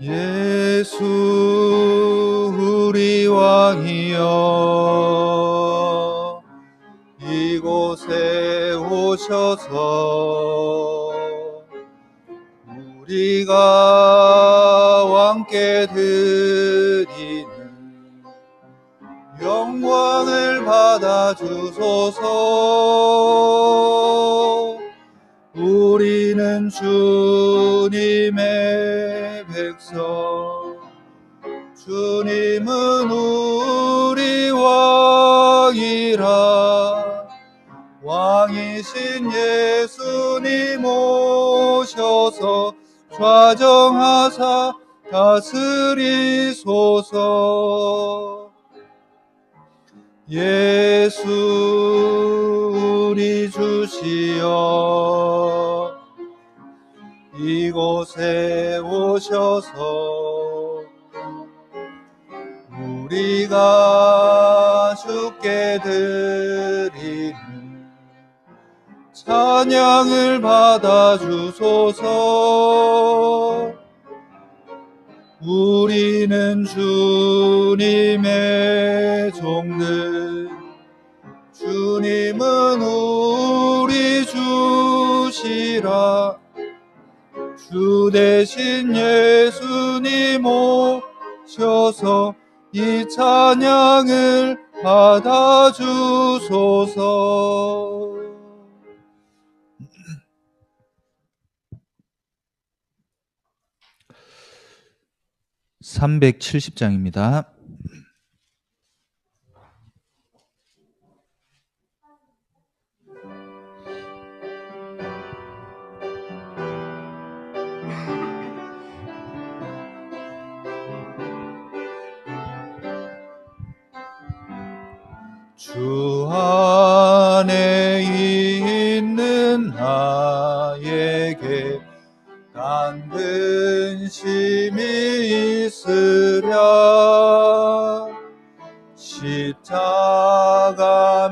예수 우리 왕이여 이곳에 오셔서 우리가 왕께 드리는 영광을 받아 주소서. 우리는 주님의 백성, 주님은 우리 왕이라. 왕이신 예수님 오셔서 좌정하사 다스리소서. 예수 우리 주시여 이곳에 오셔서 우리가 주께 드리는 찬양을 받아 주소서. 우리는 주님의 종들, 주님은 우리 주시라. 주 대신 예수님 오셔서 이 찬양을 받아 주소서. 370장입니다. 주 안에 있는 나에게 단 근심이 있으랴. 십자가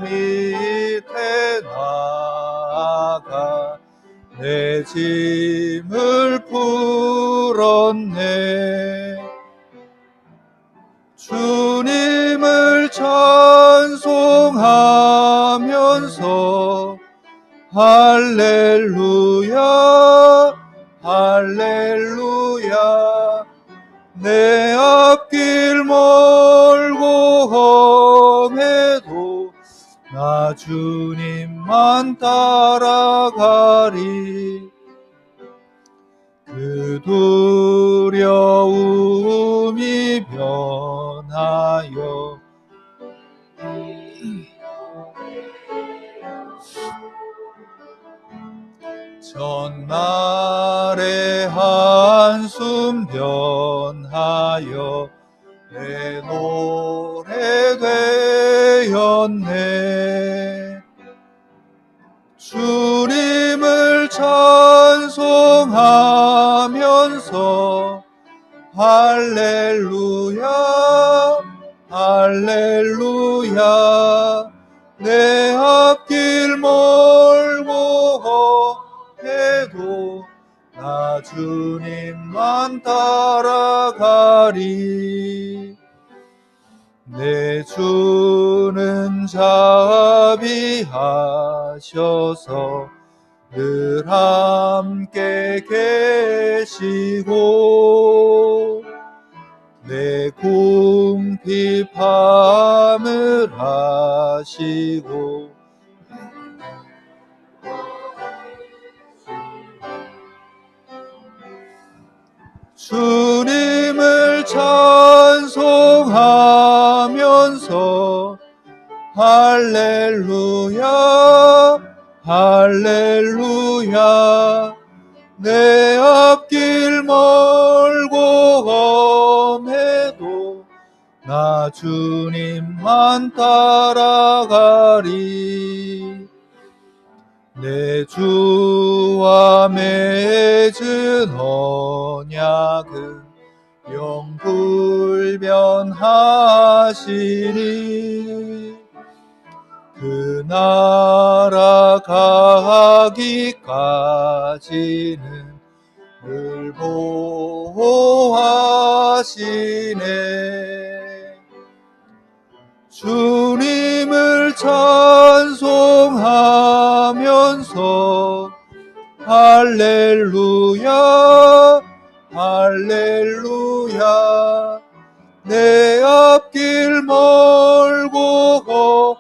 밑에 나아가 내 짐을 풀었네. 주님을 찬송하면서 할렐루야 할렐루야. 내 앞길 멀고 험해도 나 주님만 따라가리. 그 두려움이 변하여 전날의 한숨 변하여 내 노래 되었네. 주님을 찬송하면서 할렐루야 할렐루야. 내 앞길 멀고 험해도 나 주님만 따라가리. 내 주는 자비하셔서 늘 함께 계시고 내 궁핍함을 하시고 주님을 찬송하면서 할렐루야 할렐루야. 내 앞길 멀고 험해도 나 주님만 따라가리. 내 주와 맺은 언약은 영불변하시리. 그 나라 가기까지는 늘 보호하시리. 주님을 찬송하면서 할렐루야 할렐루야 내 앞길 멀고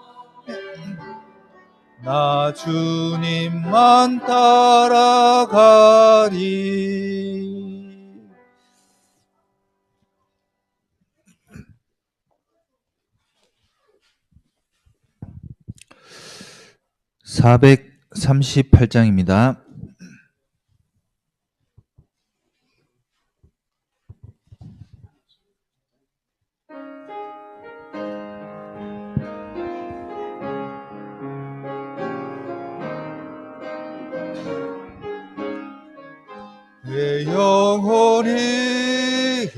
나 주님만 따라가리. (438장입니다) 내 영혼이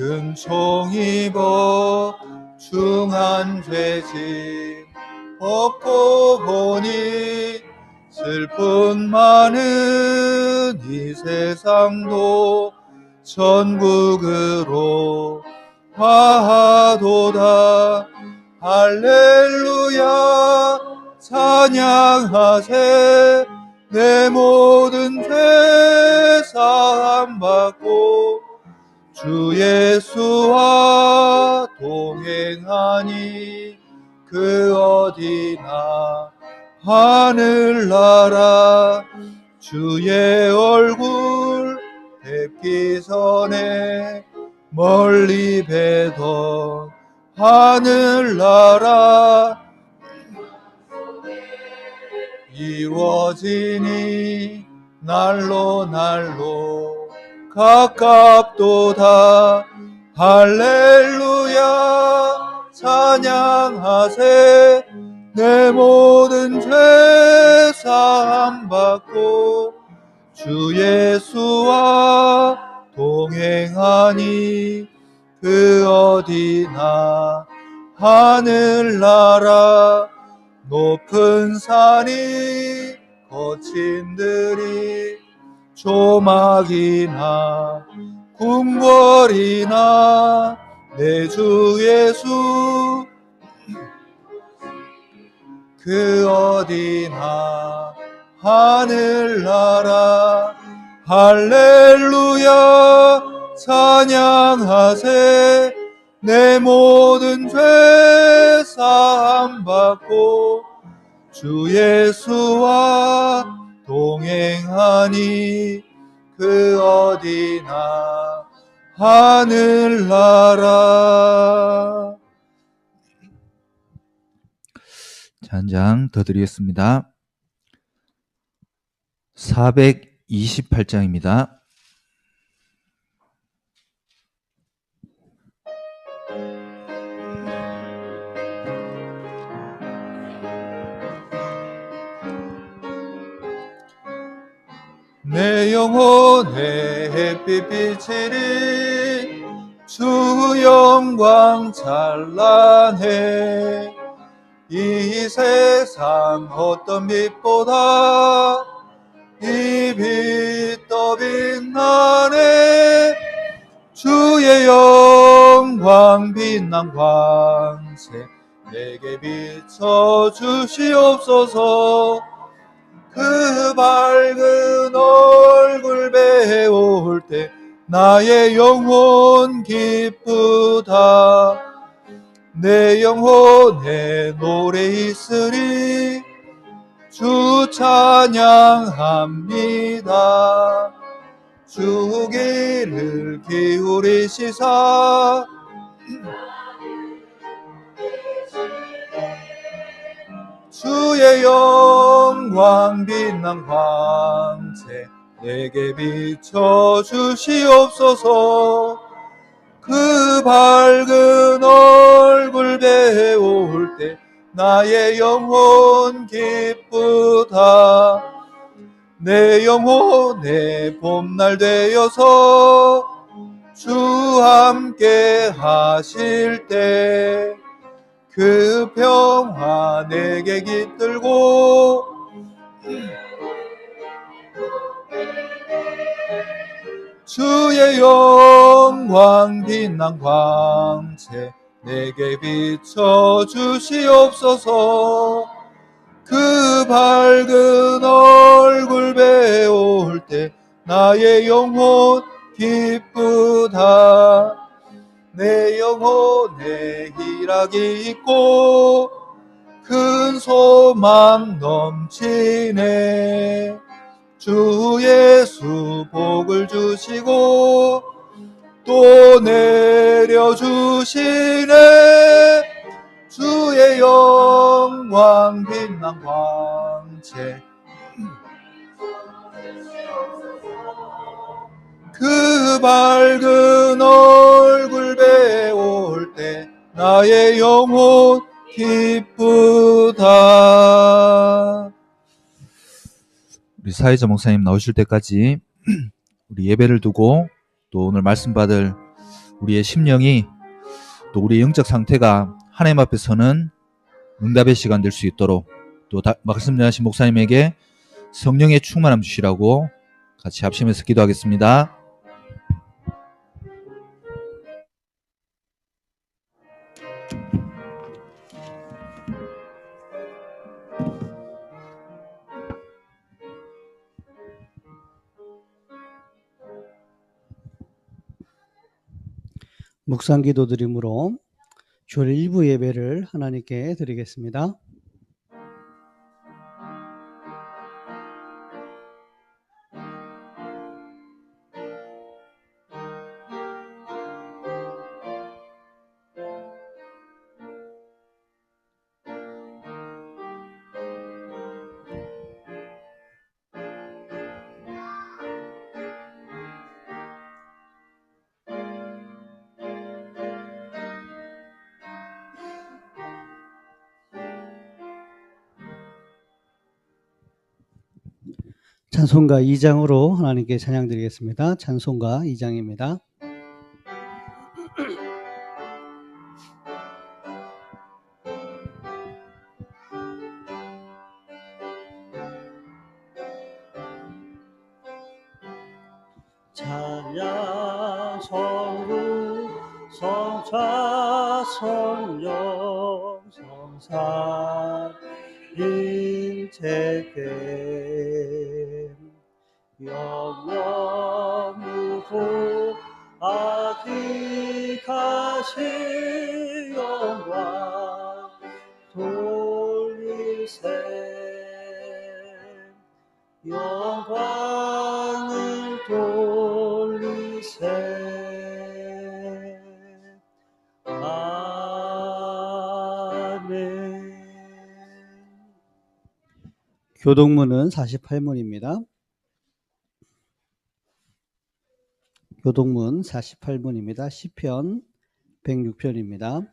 은총입어 중한 죄짐 벗고 보니 슬픈 많은 이 세상도 천국으로 화하도다. 할렐루야 찬양하세. 내 모든 죄 사함 받고 주 예수와 동행하니 그 어디나 하늘나라. 주의 얼굴 뵙기 전에 멀리 뵈던 하늘나라 이루어지니 날로 날로 가깝도다. 할렐루야 찬양하세. 내 모든 죄 사함 받고 주 예수와 동행하니 그 어디나 하늘나라. 높은 산이 거친 들이 조막이나 궁궐이나 내 주 예수 그 어디나 하늘나라. 할렐루야 찬양하세. 내 모든 죄 사함 받고 주 예수와 동행하니 그 어디나 하늘나라. 자, 한 장 더 드리겠습니다. 428장입니다. 내 영혼의 햇빛 비치리 주 영광 찬란해. 이 세상 어떤 빛보다 이 빛 더 빛나네. 주의 영광 빛난 광채 내게 비춰 주시옵소서. 그 밝은 얼굴 배울 때 나의 영혼 기쁘다. 내 영혼에 노래 있으리 주 찬양합니다. 주 귀를 기울이시사 주의 영광 빛난 광채 내게 비춰 주시옵소서. 그 밝은 얼굴 배울 때 나의 영혼 기쁘다. 내 영혼의 봄날 되어서 주 함께 하실 때 그 평화 내게 깃들고 주의 영광 영광 빛난 광채 내게 비춰 주시옵소서. 그 밝은 얼굴 배울 때 나의 영혼 기쁘다. 내 영혼에 희락이 있고 큰 소망 넘치네. 주 예수 복을 주시고 또 내려주시네. 주의 영광 빛난 광채 그 밝은 얼굴 배울 때 나의 영혼 기쁘다. 우리 사회자 목사님 나오실 때까지 우리 예배를 두고 또 오늘 말씀 받을 우리의 심령이 또 우리의 영적 상태가 하나님 앞에서는 응답의 시간 될 수 있도록 또 말씀 전하신 목사님에게 성령의 충만함 주시라고 같이 합심해서 기도하겠습니다. 묵상 기도 드림으로 주일 일부 예배를 하나님께 드리겠습니다. 찬송가 2장으로 하나님께 찬양 드리겠습니다. 찬송가 2장입니다. 찬양 성부 성자 성령 성삼 인체께 영원 무후 아기가시 영광 돌리세 영광을 돌리세 아멘. 교동문은 48문입니다. 교동문 48문입니다. 시편 106편입니다.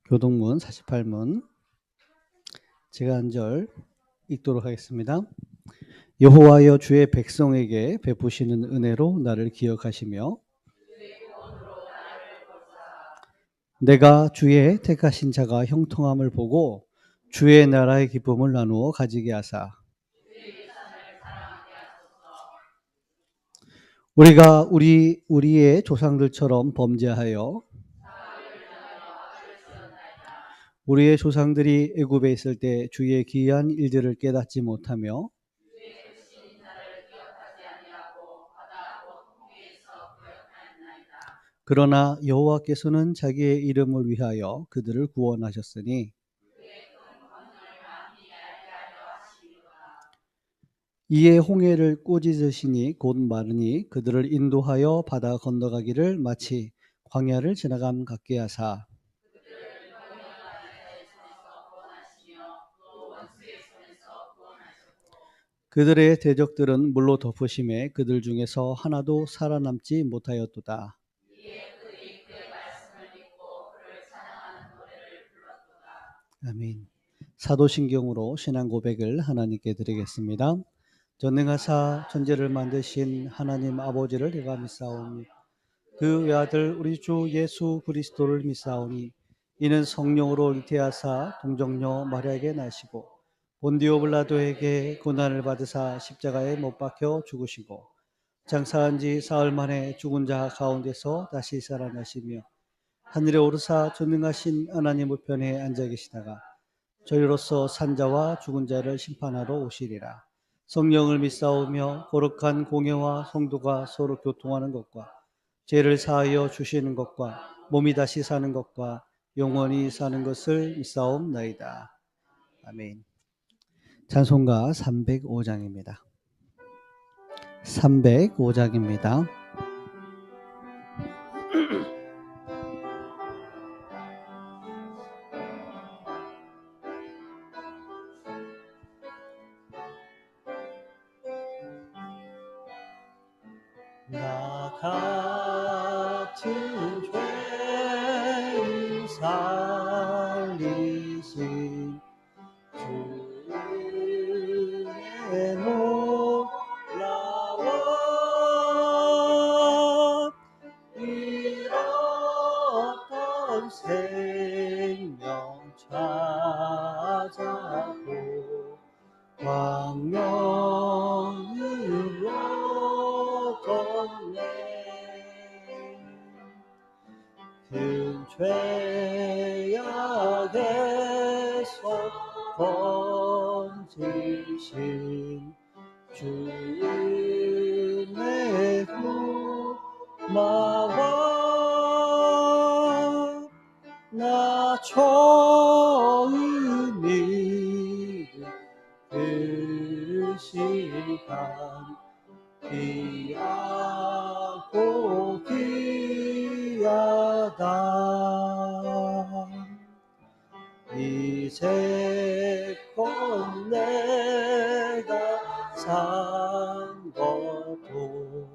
교동문 48문 제가 한 절 읽도록 하겠습니다. 여호와여 주의 백성에게 베푸시는 은혜로 나를 기억하시며 내가 주의 택하신 자가 형통함을 보고 주의 나라의 기쁨을 나누어 가지게 하사 우리가 우리의 조상들처럼 범죄하여 우리의 조상들이 애굽에 있을 때 주의 기이한 일들을 깨닫지 못하며 그러나 여호와께서는 자기의 이름을 위하여 그들을 구원하셨으니 이에 홍해를 꾸짖으시니 곧 마르니 그들을 인도하여 바다 건너가기를 마치 광야를 지나감 같게 하사 그들의 대적들은 물로 덮으심에 그들 중에서 하나도 살아남지 못하였도다. 아멘. 사도신경으로 신앙 고백을 하나님께 드리겠습니다. 전능하사 천지를 만드신 하나님 아버지를 내가 믿사오니 그 외아들 우리 주 예수 그리스도를 믿사오니 이는 성령으로 잉태하사 동정녀 마리아에게 나시고 본디오 빌라도에게 고난을 받으사 십자가에 못 박혀 죽으시고 장사한 지 사흘 만에 죽은 자 가운데서 다시 살아나시며 하늘에 오르사 전능하신 하나님 우편에 앉아 계시다가 저희로서 산자와 죽은 자를 심판하러 오시리라. 성령을 믿사오며 거룩한 공예와 성도가 서로 교통하는 것과 죄를 사하여 주시는 것과 몸이 다시 사는 것과 영원히 사는 것을 믿사옵나이다. 아멘. 찬송가 305장입니다. 305장입니다. 나 같은 죄인 살리신 주의 놀라워 잃었던 생명 찾았고 광명으로 걷네 큰 죄악에서 건지신 주의 구마와 나 처음 믿은 그 시간 귀하고 귀하다 이제껏 내가 산 것도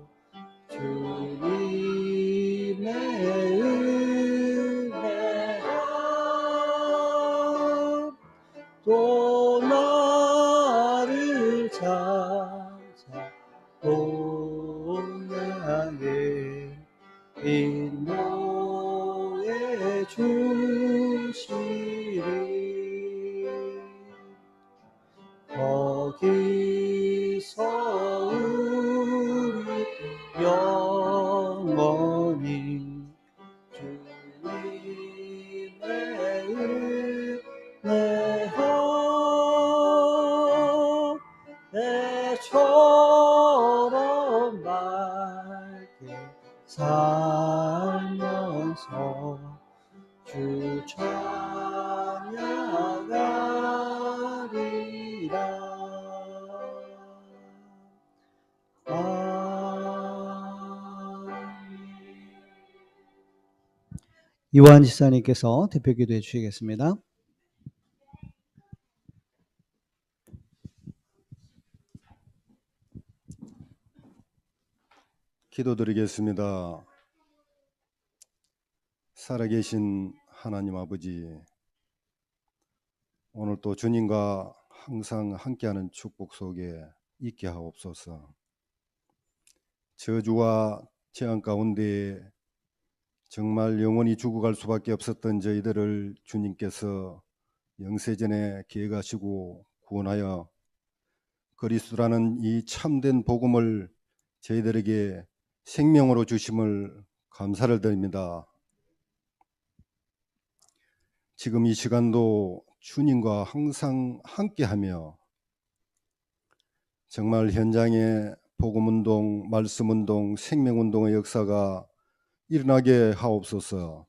주님의 은혜라 또 나를 찾아 동양에 인도해 주시리 거기서 우리 영원히 주님의 은혜여 배처럼 맑게 살면서 주 찬양하리라 이완 지사님께서 대표 기도해 주시겠습니다. 기도드리겠습니다. 살아계신 하나님 아버지, 오늘 또 주님과 항상 함께하는 축복 속에 있게 하옵소서. 저주와 재앙 가운데 정말 영원히 죽어갈 수밖에 없었던 저희들을 주님께서 영세전에 계획하시고 구원하여 그리스도라는 이 참된 복음을 저희들에게 생명으로 주심을 감사를 드립니다. 지금 이 시간도 주님과 항상 함께하며 정말 현장에 복음운동, 말씀운동, 생명운동의 역사가 일어나게 하옵소서.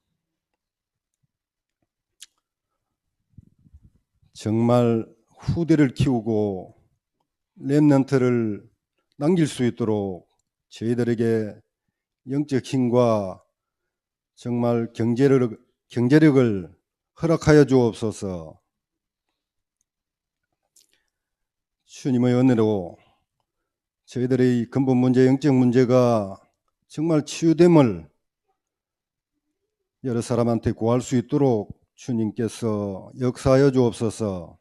정말 후대를 키우고 렘넌트를 남길 수 있도록 저희들에게 영적 힘과 정말 경제력을 허락하여 주옵소서. 주님의 은혜로 저희들의 근본 문제, 영적 문제가 정말 치유됨을 여러 사람한테 구할 수 있도록 주님께서 역사하여 주옵소서.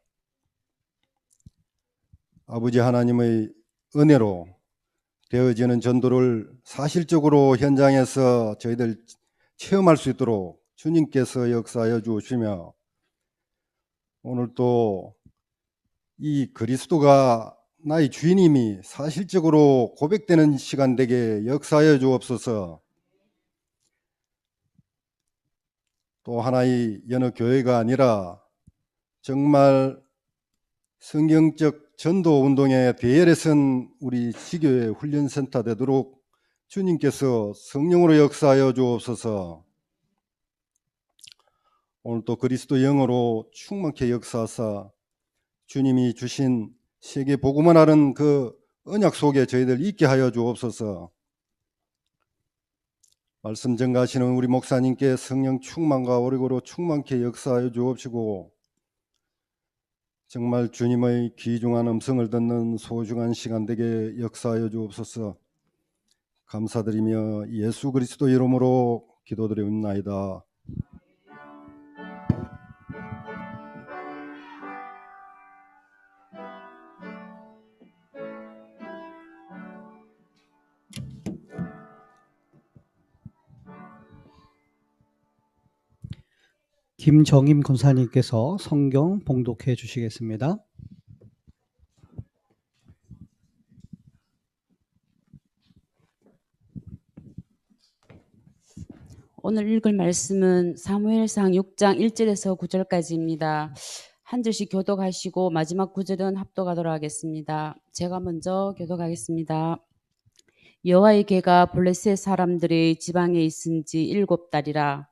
아버지 하나님의 은혜로 되어지는 전도를 사실적으로 현장에서 저희들 체험할 수 있도록 주님께서 역사하여 주시며 오늘 또 이 그리스도가 나의 주님이 사실적으로 고백되는 시간 되게 역사하여 주옵소서. 또 하나의 여느 교회가 아니라 정말 성경적 전도 운동의 대열에 선 우리 지교회 훈련센터 되도록 주님께서 성령으로 역사하여 주옵소서. 오늘 또 그리스도 영으로 충만케 역사하사 주님이 주신 세계 복음을 하는 그 언약 속에 저희들 있게 하여 주옵소서. 말씀 전가하시는 우리 목사님께 성령 충만과 오리고로 충만케 역사하여 주옵시고, 정말 주님의 귀중한 음성을 듣는 소중한 시간 되게 역사하여 주옵소서. 감사드리며 예수 그리스도 이름으로 기도드리옵나이다. 김정임 권사님께서 성경 봉독해 주시겠습니다. 오늘 읽을 말씀은 사무엘상 6장 1절에서 9절까지입니다. 한 절씩 교독하시고 마지막 9절은 합독하도록 하겠습니다. 제가 먼저 교독하겠습니다. 여호와의 궤가 블레셋 사람들의 지방에 있은 지 7달이라.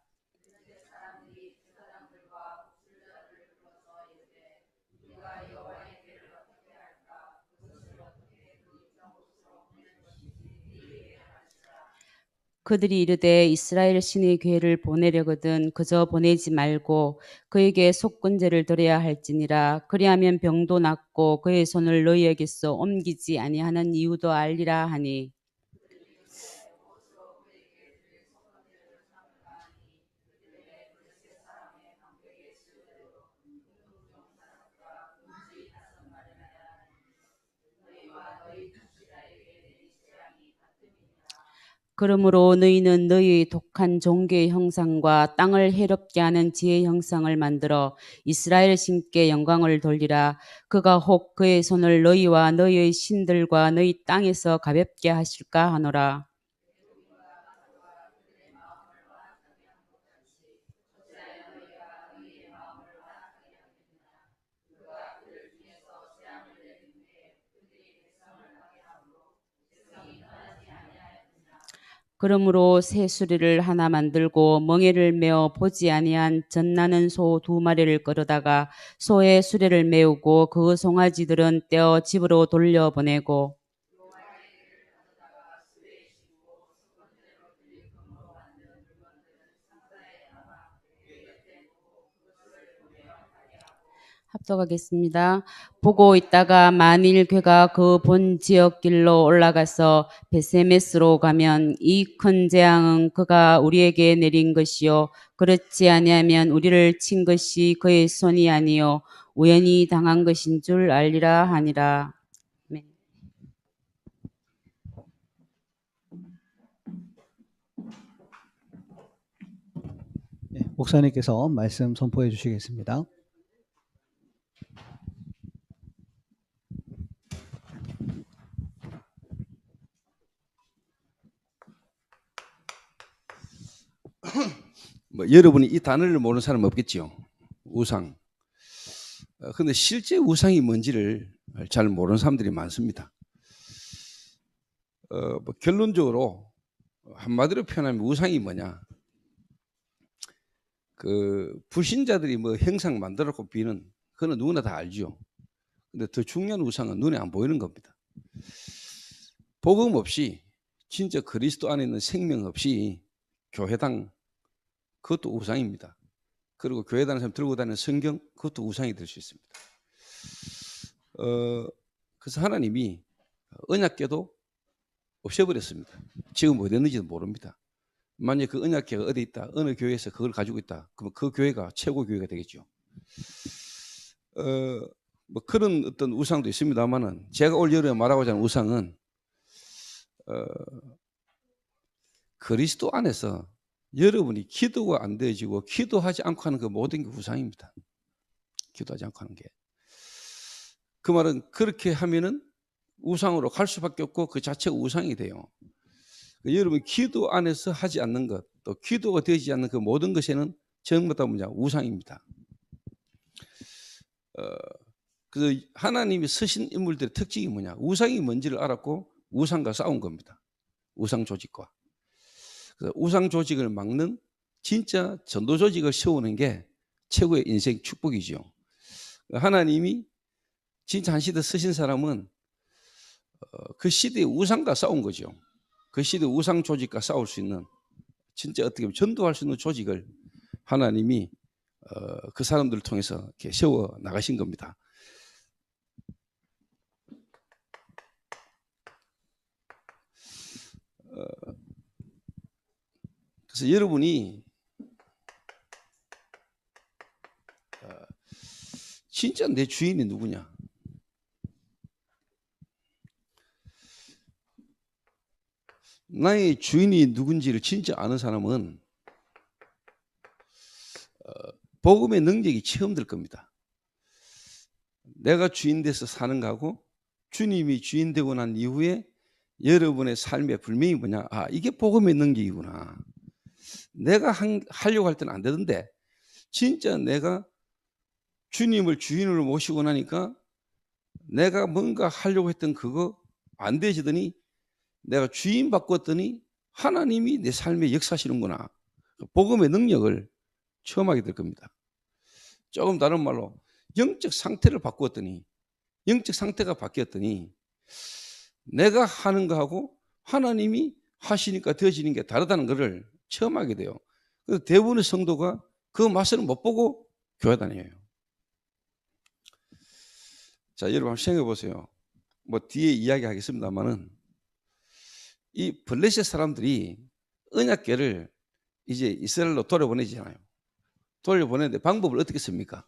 그들이 이르되 이스라엘 신의 궤를 보내려거든 그저 보내지 말고 그에게 속건제를 드려야 할지니라. 그리하면 병도 낫고 그의 손을 너희에게서 옮기지 아니하는 이유도 알리라 하니. 그러므로 너희는 너희의 독한 종교의 형상과 땅을 해롭게 하는 지혜의 형상을 만들어 이스라엘 신께 영광을 돌리라. 그가 혹 그의 손을 너희와 너희의 신들과 너희 땅에서 가볍게 하실까 하노라. 그러므로 새 수레를 하나 만들고 멍에를 메어 보지 아니한 젖나는 소 2마리를 끌어다가 소의 수레를 메우고 그 송아지들은 떼어 집으로 돌려보내고 합독하겠습니다. 보고 있다가 만일 그가 그 본 지역 길로 올라가서 베세메스로 가면 이 큰 재앙은 그가 우리에게 내린 것이요 그렇지 아니하면 우리를 친 것이 그의 손이 아니요 우연히 당한 것인 줄 알리라 하니라. 네. 네, 목사님께서 말씀 선포해 주시겠습니다. 여러분이 이 단어를 모르는 사람 없겠죠. 우상. 근데 실제 우상이 뭔지를 잘 모르는 사람들이 많습니다. 결론적으로 한마디로 표현하면 우상이 뭐냐? 그 불신자들이 뭐 형상 만들었고 비는 그거는 누구나 다 알죠. 근데 더 중요한 우상은 눈에 안 보이는 겁니다. 복음 없이 진짜 그리스도 안에 있는 생명 없이 교회당 그것도 우상입니다. 그리고 교회 다니는 사람 들고 다니는 성경 그것도 우상이 될 수 있습니다. 그래서 하나님이 언약궤도 없애버렸습니다. 지금 어디 있는지도 모릅니다. 만약 그 언약궤가 어디 있다, 어느 교회에서 그걸 가지고 있다, 그러면 그 교회가 최고 교회가 되겠죠. 뭐 그런 어떤 우상도 있습니다만은 제가 올 여름에 말하고자 하는 우상은 그리스도 안에서 여러분이 기도가 안 되어지고 기도하지 않고 하는 그 모든 게 우상입니다. 기도하지 않고 하는 게. 그 말은 그렇게 하면은 우상으로 갈 수밖에 없고 그 자체가 우상이 돼요. 여러분 기도 안에서 하지 않는 것, 또 기도가 되지 않는 그 모든 것에는 전부 다 뭐냐 우상입니다. 그래서 하나님이 쓰신 인물들의 특징이 뭐냐? 우상이 뭔지를 알았고 우상과 싸운 겁니다. 우상 조직과. 그래서 우상 조직을 막는 진짜 전도 조직을 세우는 게 최고의 인생 축복이죠. 하나님이 진짜 한 시대 쓰신 사람은 그 시대의 우상과 싸운 거죠. 그 시대의 우상 조직과 싸울 수 있는 진짜 어떻게 보면 전도할 수 있는 조직을 하나님이 그 사람들을 통해서 이렇게 세워 나가신 겁니다. 그래서 여러분이 진짜 내 주인이 누구냐? 나의 주인이 누군지를 진짜 아는 사람은 복음의 능력이 체험될 겁니다. 내가 주인 돼서 사는 거하고 주님이 주인 되고 난 이후에 여러분의 삶의 불명이 뭐냐? 아, 이게 복음의 능력이구나. 내가 하려고 할 때는 안 되던데 진짜 내가 주님을 주인으로 모시고 나니까 내가 뭔가 하려고 했던 그거 안 되지더니 내가 주인 바꿨더니 하나님이 내 삶에 역사하시는구나. 복음의 능력을 체험하게 될 겁니다. 조금 다른 말로 영적 상태를 바꾸었더니 영적 상태가 바뀌었더니 내가 하는 거하고 하나님이 하시니까 되어지는 게 다르다는 것을 체험하게 돼요. 그래서 대부분의 성도가 그 맛을 못 보고 교회 다녀요. 자, 여러분 한번 생각해 보세요. 뭐 뒤에 이야기하겠습니다만은 이 블레셋 사람들이 언약궤를 이제 이스라엘로 돌려보내잖아요. 돌려보내는데 방법을 어떻게 씁니까?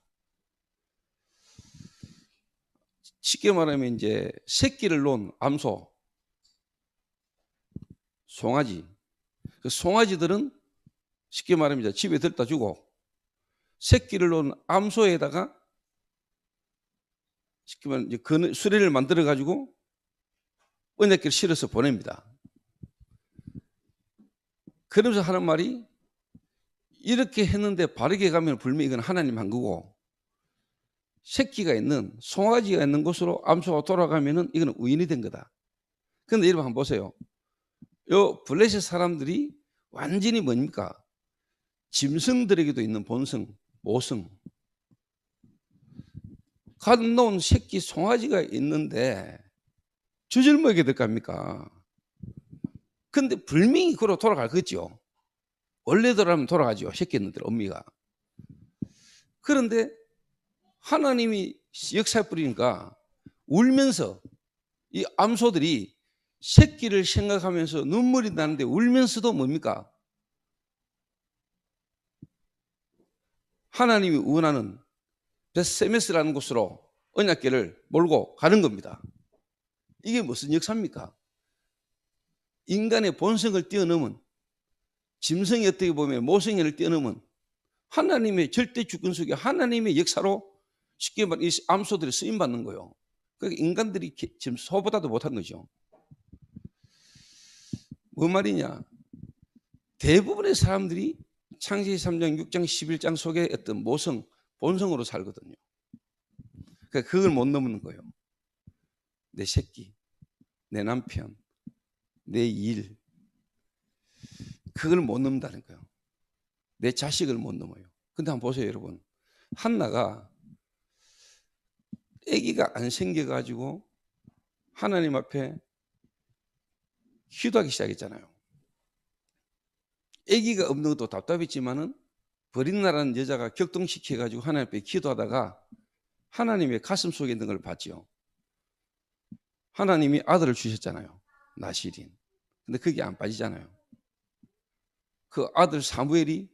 쉽게 말하면 이제 새끼를 놓은 암소, 송아지. 그 송아지들은 쉽게 말하면 이제 집에 들다 주고 새끼를 놓은 암소에다가 쉽게 말하면 이제 수레를 만들어 가지고 언약궤를 실어서 보냅니다. 그러면서 하는 말이 이렇게 했는데 바르게 가면 분명히 이건 하나님 한 거고 새끼가 있는 송아지가 있는 곳으로 암소가 돌아가면은 이건 우인이 된 거다. 그런데 여러분 한번 보세요. 요 블레셋 사람들이 완전히 뭡니까? 짐승들에게도 있는 본성, 모성. 가득 놓은 새끼 송아지가 있는데 젖을 먹게 될 겁니까? 근데 분명히 그로 돌아갈 거죠. 원래대로라면 돌아가죠. 새끼 있는데 엄미가. 그런데 하나님이 역사에 뿌리니까 울면서 이 암소들이 새끼를 생각하면서 눈물이 나는데 울면서도 뭡니까? 하나님이 원하는 베세메스라는 곳으로 언약궤를 몰고 가는 겁니다. 이게 무슨 역사입니까? 인간의 본성을 뛰어넘은 짐승이 어떻게 보면 모성애를 뛰어넘은 하나님의 절대 주권 속에 하나님의 역사로 쉽게 말하면 이 암소들이 쓰임받는 거예요. 그러니까 인간들이 지금 소보다도 못한 거죠. 뭔 말이냐? 대부분의 사람들이 창세기 3장, 6장, 11장 속에 어떤 모성, 본성으로 살거든요. 그러니까 그걸 못 넘는 거예요. 내 새끼, 내 남편, 내 일, 그걸 못 넘는다는 거예요. 내 자식을 못 넘어요. 근데 한번 보세요, 여러분. 한나가 아기가 안 생겨가지고 하나님 앞에 기도하기 시작했잖아요. 아기가 없는 것도 답답했지만은 버린나라는 여자가 격동시켜가지고 하나님 앞에 기도하다가 하나님의 가슴 속에 있는 걸 봤죠. 하나님이 아들을 주셨잖아요. 나실인. 근데 그게 안 빠지잖아요. 그 아들 사무엘이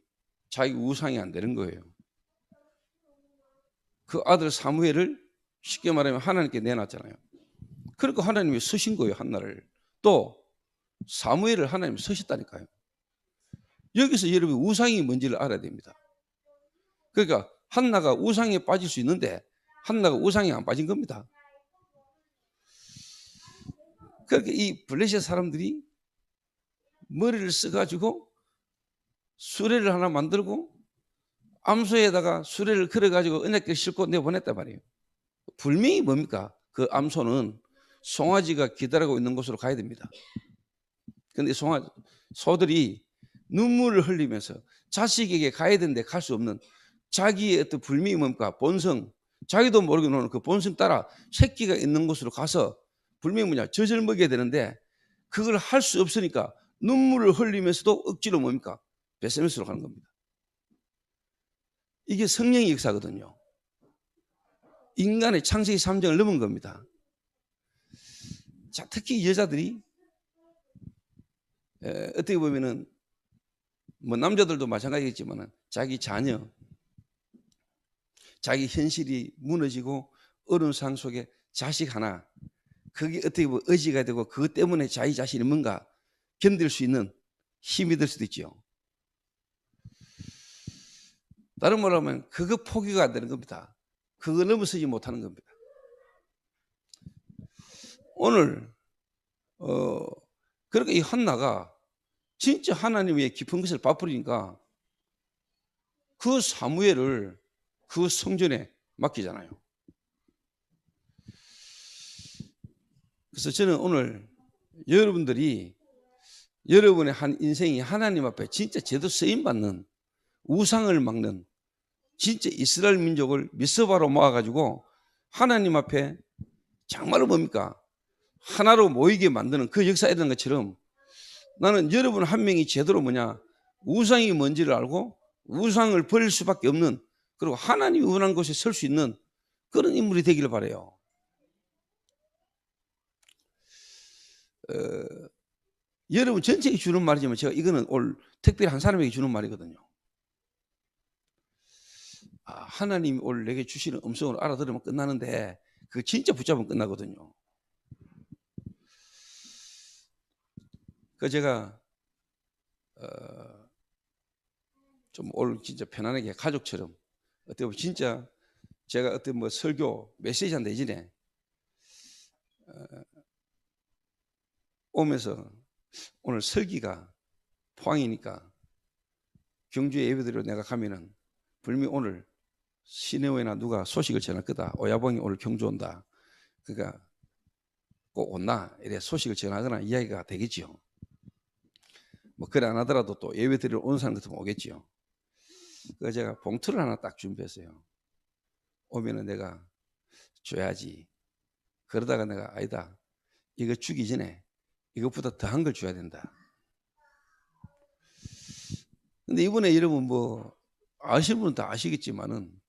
자기 우상이 안 되는 거예요. 그 아들 사무엘을 쉽게 말하면 하나님께 내놨잖아요. 그러니까 하나님이 쓰신 거예요, 한나를. 또 사무엘을 하나님이 쓰셨다니까요. 여기서 여러분 우상이 뭔지를 알아야 됩니다. 그러니까 한나가 우상에 빠질 수 있는데 한나가 우상에 안 빠진 겁니다. 그렇게 이 블레셋 사람들이 머리를 써가지고 수레를 하나 만들고 암소에다가 수레를 걸어가지고 언약궤를 싣고 내보냈단 말이에요. 분명히 뭡니까? 그 암소는 송아지가 기다리고 있는 곳으로 가야 됩니다. 그런데 소들이 눈물을 흘리면서 자식에게 가야 되는데 갈 수 없는 자기의 어떤 불명이 뭡니까? 본성, 자기도 모르게 그 본성 따라 새끼가 있는 곳으로 가서 불명이 뭐냐? 젖을 먹여야 되는데 그걸 할 수 없으니까 눈물을 흘리면서도 억지로 뭡니까? 베세메스로 가는 겁니다. 이게 성령의 역사거든요. 인간의 창세기 3장을 넘은 겁니다. 자, 특히 여자들이 어떻게 보면은 뭐 남자들도 마찬가지겠지만 자기 자녀, 자기 현실이 무너지고 어려운 상황 속에 자식 하나, 그게 어떻게 보면 의지가 되고 그것 때문에 자기 자신이 뭔가 견딜 수 있는 힘이 될 수도 있죠. 다른 말로 하면 그거 포기가 안 되는 겁니다. 그거 넘어서지 못하는 겁니다. 오늘 그렇게 이 한나가 진짜 하나님의 깊은 것을 베풀으니까 그 사무엘을 그 성전에 맡기잖아요. 그래서 저는 오늘 여러분들이 여러분의 한 인생이 하나님 앞에 진짜 제대로 쓰임받는 우상을 막는 진짜 이스라엘 민족을 미스바로 모아가지고 하나님 앞에 정말로 뭡니까? 하나로 모이게 만드는 그 역사에 있는 것처럼 나는 여러분 한 명이 제대로 뭐냐? 우상이 뭔지를 알고 우상을 버릴 수밖에 없는, 그리고 하나님이 원하는 곳에 설 수 있는 그런 인물이 되기를 바라요. 여러분 전체에 주는 말이지만 제가 이거는 오늘 특별히 한 사람에게 주는 말이거든요. 하나님이 오늘 내게 주시는 음성을 알아들으면 끝나는데 그거 진짜 붙잡으면 끝나거든요. 그 제가 좀 오늘 진짜 편안하게 가족처럼 어떻게 보면 진짜 제가 어떤 뭐 설교 메시지 한 대신에 오면서 오늘 설기가 포항이니까 경주 예배드리러 내가 가면은 분명히 오늘 시내오에나 누가 소식을 전할 거다. 오야봉이 오늘 경주 온다. 그러니까 꼭 온나 이래 소식을 전하거나 이야기가 되겠지요. 뭐 그래 안 하더라도 또 예배드리러 온 사람 같으면 오겠지요. 그래서 제가 봉투를 하나 딱 준비했어요. 오면은 내가 줘야지. 그러다가 내가 아니다. 이거 주기 전에 이것보다 더한 걸 줘야 된다. 근데 이번에 여러분 뭐 아시는 분은 다 아시겠지만은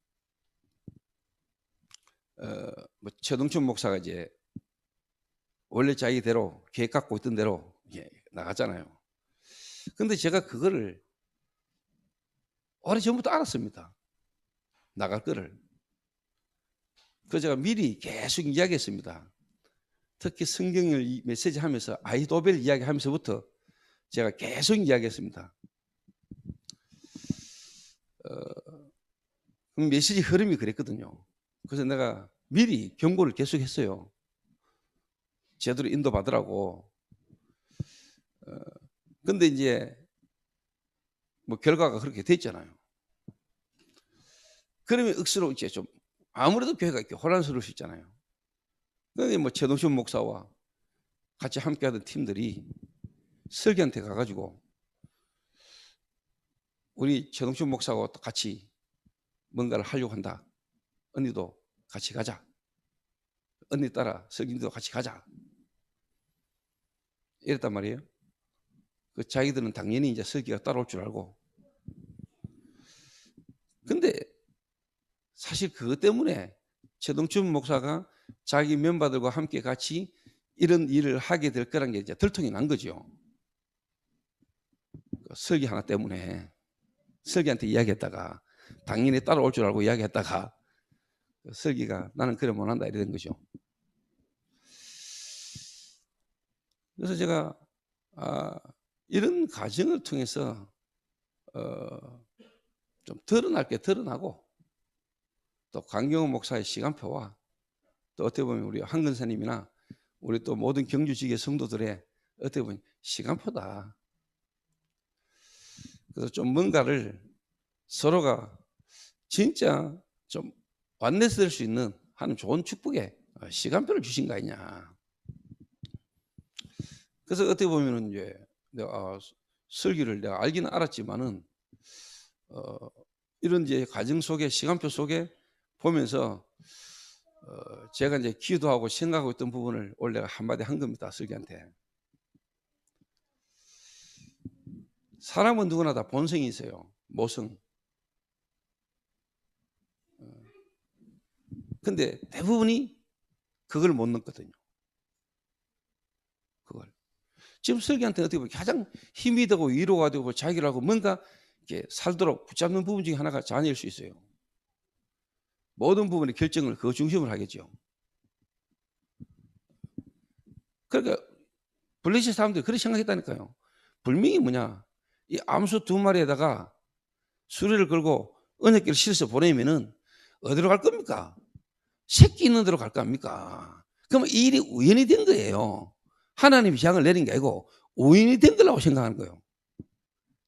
뭐 최동춘 목사가 이제 원래 자기대로 계획 갖고 있던 대로 나갔잖아요. 근데 제가 그거를 오래전부터 알았습니다. 나갈 거를. 그래서 제가 미리 계속 이야기했습니다. 특히 성경을 메시지 하면서 아이도벨 이야기하면서부터 제가 계속 이야기했습니다. 메시지 흐름이 그랬거든요. 그래서 내가 미리 경고를 계속했어요. 제대로 인도받으라고. 근데 이제 뭐 결과가 그렇게 됐잖아요. 그러면 억수로 이제 좀 아무래도 교회가 이렇게 혼란스러울 수 있잖아요. 근데 뭐 최동준 목사와 같이 함께하던 팀들이 설교한테 가가지고 우리 최동준 목사하고 또 같이 뭔가를 하려고 한다. 언니도 같이 가자. 언니 따라 설교도 같이 가자. 이랬단 말이에요. 그 자기들은 당연히 이제 설교가 따라올 줄 알고. 근데 사실 그것 때문에 최동춘 목사가 자기 멤버들과 함께 같이 이런 일을 하게 될 거란 게 이제 들통이 난 거죠. 설교 하나 때문에 설교한테 이야기했다가 당연히 따라올 줄 알고 이야기했다가 설교가 나는 그래 못한다 이래 된 거죠. 그래서 제가 이런 과정을 통해서 좀 드러날 게 드러나고 또 강경호 목사의 시간표와 또 어떻게 보면 우리 한근사님이나 우리 또 모든 경주지계 성도들의 어떻게 보면 시간표다. 그래서 좀 뭔가를 서로가 진짜 좀 완내스 될 수 있는 하는 좋은 축복의 시간표를 주신 거 아니냐. 그래서 어떻게 보면은 이제 내가 설교를 내가 알기는 알았지만은 이런 이제 과정 속에 시간표 속에 보면서 제가 이제 기도하고 생각하고 있던 부분을 원래 내가 한마디 한 겁니다. 설교한테. 사람은 누구나 다 본성이 있어요. 모성. 근데 대부분이 그걸 못 넘거든요. 그걸. 지금 설교한테 어떻게 보면 가장 힘이 되고 위로가 되고 자기를 하고 뭔가 이렇게 살도록 붙잡는 부분 중에 하나가 자녀일 수 있어요. 모든 부분의 결정을 그 중심으로 하겠죠. 그러니까 블레셋 사람들이 그렇게 생각했다니까요. 불명이 뭐냐? 이 암수 2마리에다가 수레를 걸고 언약궤를 실어서 보내면은 어디로 갈 겁니까? 새끼 있는 데로 갈 겁니까? 그러면 이 일이 우연이 된 거예요. 하나님이 재앙을 내린 게 아니고 우연이 된 거라고 생각하는 거예요.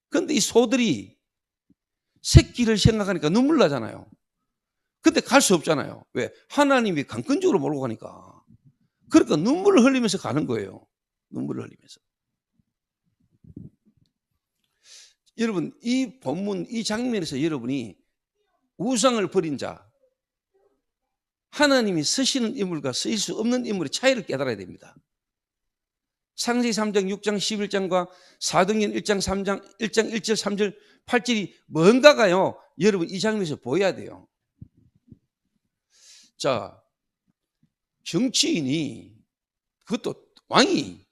그런데 이 소들이 새끼를 생각하니까 눈물 나잖아요. 근데 갈 수 없잖아요. 왜? 하나님이 강권적으로 몰고 가니까. 그러니까 눈물을 흘리면서 가는 거예요. 눈물을 흘리면서. 여러분, 이 본문, 이 장면에서 여러분이 우상을 버린 자, 하나님이 쓰시는 인물과 쓰일 수 없는 인물의 차이를 깨달아야 됩니다. 창세기 3장, 6장, 11장과 사도행전 1장, 3장, 1장 1절, 3절, 8절이 뭔가가요, 여러분 이 장면에서 보여야 돼요. 자, 정치인이, 그것도 왕이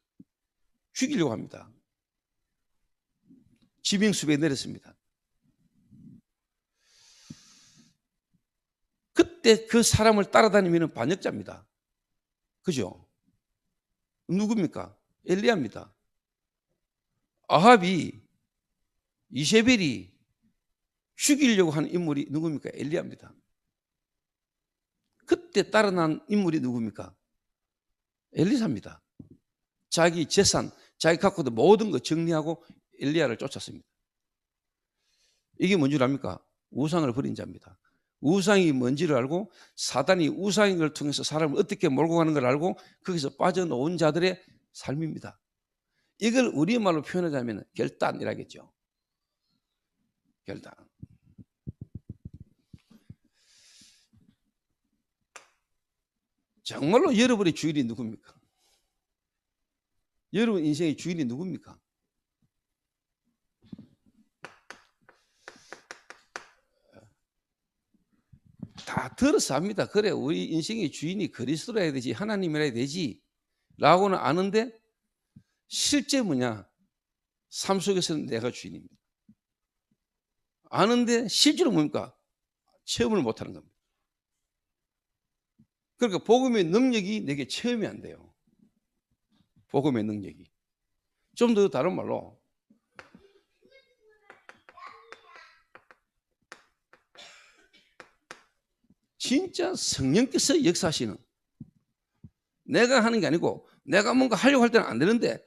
죽이려고 합니다. 지명수배에 내렸습니다. 그때 그 사람을 따라다니면 반역자입니다. 그죠? 누굽니까? 엘리야입니다. 아합이, 이세벨이 죽이려고 하는 인물이 누굽니까? 엘리야입니다. 그때 따라난 인물이 누굽니까? 엘리사입니다. 자기 재산, 자기 갖고 있는 모든 거 정리하고 엘리야를 쫓았습니다. 이게 뭔 줄 압니까? 우상을 버린 자입니다. 우상이 뭔지를 알고 사단이 우상인 걸 통해서 사람을 어떻게 몰고 가는 걸 알고 거기서 빠져나온 자들의 삶입니다. 이걸 우리말로 표현하자면 결단이라겠죠. 결단. 정말로 여러분의 주인이 누굽니까? 여러분 인생의 주인이 누굽니까? 다 들어서 합니다. 그래, 우리 인생의 주인이 그리스도라 해야 되지, 하나님이라 해야 되지 라고는 아는데 실제 뭐냐? 삶 속에서는 내가 주인입니다. 아는데 실제로 뭡니까? 체험을 못하는 겁니다. 그러니까 복음의 능력이 내게 체험이 안 돼요. 복음의 능력이. 좀 더 다른 말로 진짜 성령께서 역사하시는, 내가 하는 게 아니고 내가 뭔가 하려고 할 때는 안 되는데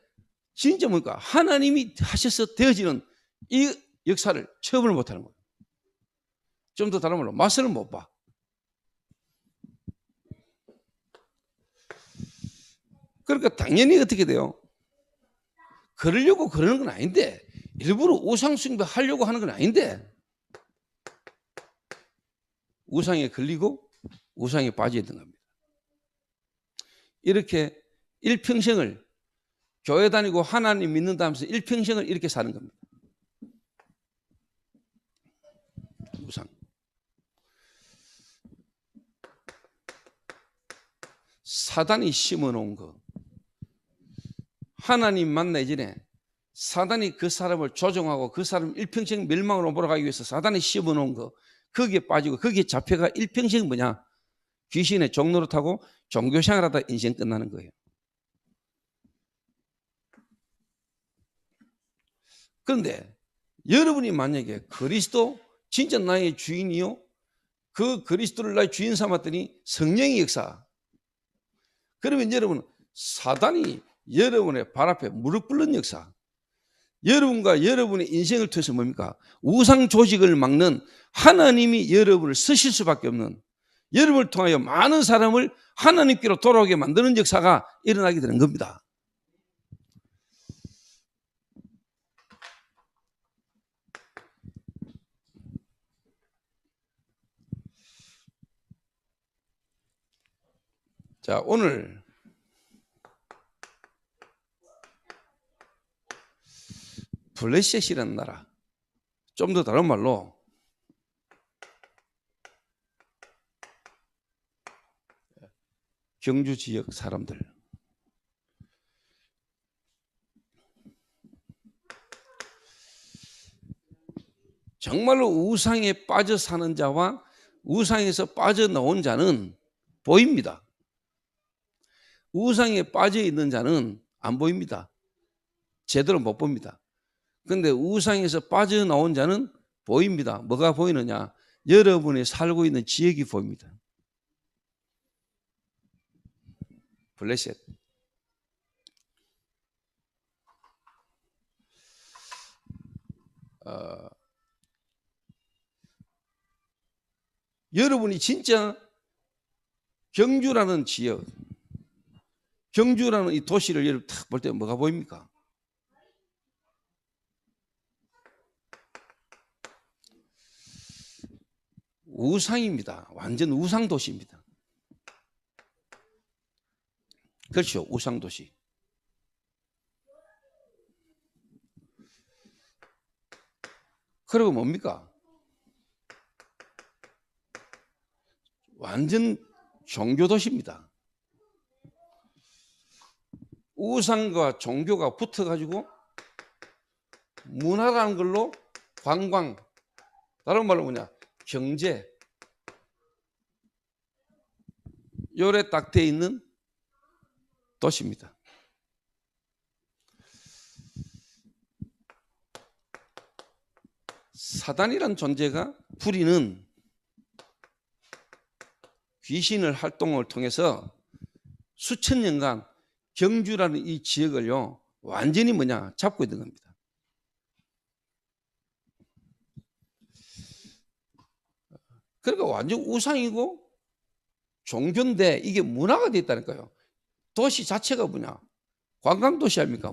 진짜 뭡니까? 하나님이 하셔서 되어지는 이 역사를 체험을 못하는 거예요. 좀 더 다른 말로 맛을 못 봐. 그러니까 당연히 어떻게 돼요? 그러려고 그러는 건 아닌데, 일부러 우상 숭배하려고 하는 건 아닌데 우상에 걸리고 우상에 빠져 있는 겁니다. 이렇게 일평생을 교회 다니고 하나님 믿는다 하면서 일평생을 이렇게 사는 겁니다. 우상. 사단이 심어놓은 거, 하나님 만나기 전에 사단이 그 사람을 조종하고 그 사람 일평생 멸망으로 몰아가기 위해서 사단이 심어놓은 거, 거기에 빠지고 거기에 잡혀가 일평생 뭐냐? 귀신의 종로를 타고 종교생활하다 인생 끝나는 거예요. 그런데 여러분이 만약에 그리스도 진짜 나의 주인이요, 그 그리스도를 나의 주인 삼았더니 성령의 역사, 그러면 여러분 사단이 여러분의 발 앞에 무릎 꿇는 역사, 여러분과 여러분의 인생을 통해서 뭡니까? 우상 조직을 막는 하나님이 여러분을 쓰실 수밖에 없는, 여러분을 통하여 많은 사람을 하나님께로 돌아오게 만드는 역사가 일어나게 되는 겁니다. 자, 오늘 블레셋이라는 나라, 좀 더 다른 말로 경주 지역 사람들, 정말로 우상에 빠져 사는 자와 우상에서 빠져나온 자는 보입니다. 우상에 빠져 있는 자는 안 보입니다. 제대로 못 봅니다. 그런데 우상에서 빠져나온 자는 보입니다. 뭐가 보이느냐? 여러분이 살고 있는 지역이 보입니다. 블레셋. 여러분이 진짜 경주라는 지역, 경주라는 이 도시를 여러분 딱 볼 때 뭐가 보입니까? 우상입니다. 완전 우상 도시입니다. 그렇죠. 우상 도시. 그리고 뭡니까? 완전 종교 도시입니다. 우상과 종교가 붙어가지고 문화라는 걸로 관광, 다른 말로 뭐냐? 경제, 요래 딱 돼 있는 도시입니다. 사단이란 존재가 부리는 귀신을 활동을 통해서 수천 년간 경주라는 이 지역을요 완전히 뭐냐 잡고 있는 겁니다. 그러니까 완전 우상이고 종교인데 이게 문화가 돼 있다니까요. 도시 자체가 뭐냐? 관광도시 아닙니까?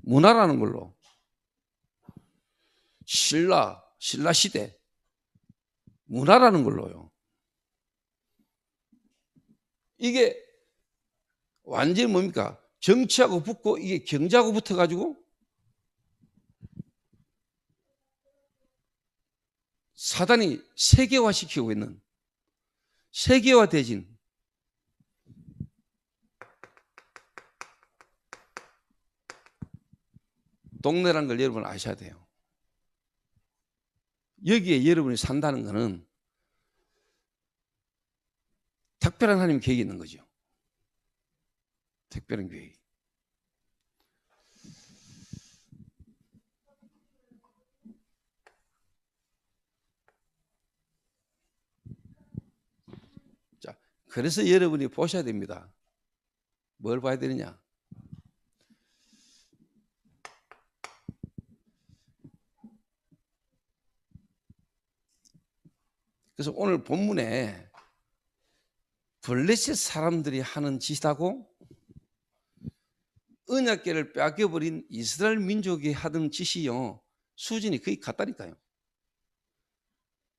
문화라는 걸로. 신라 시대 문화라는 걸로요. 이게 완전히 뭡니까? 정치하고 붙고 이게 경제하고 붙어가지고 사단이 세계화시키고 있는 세계화 대진. 동네라는 걸 여러분 아셔야 돼요. 여기에 여러분이 산다는 것은 특별한 하나님 계획이 있는 거죠. 특별한 계획. 자, 그래서 여러분이 보셔야 됩니다. 뭘 봐야 되느냐? 그래서 오늘 본문에 블레셋 사람들이 하는 짓하고 언약궤를 빼앗겨버린 이스라엘 민족이 하던 짓이요 수준이 거의 같다니까요.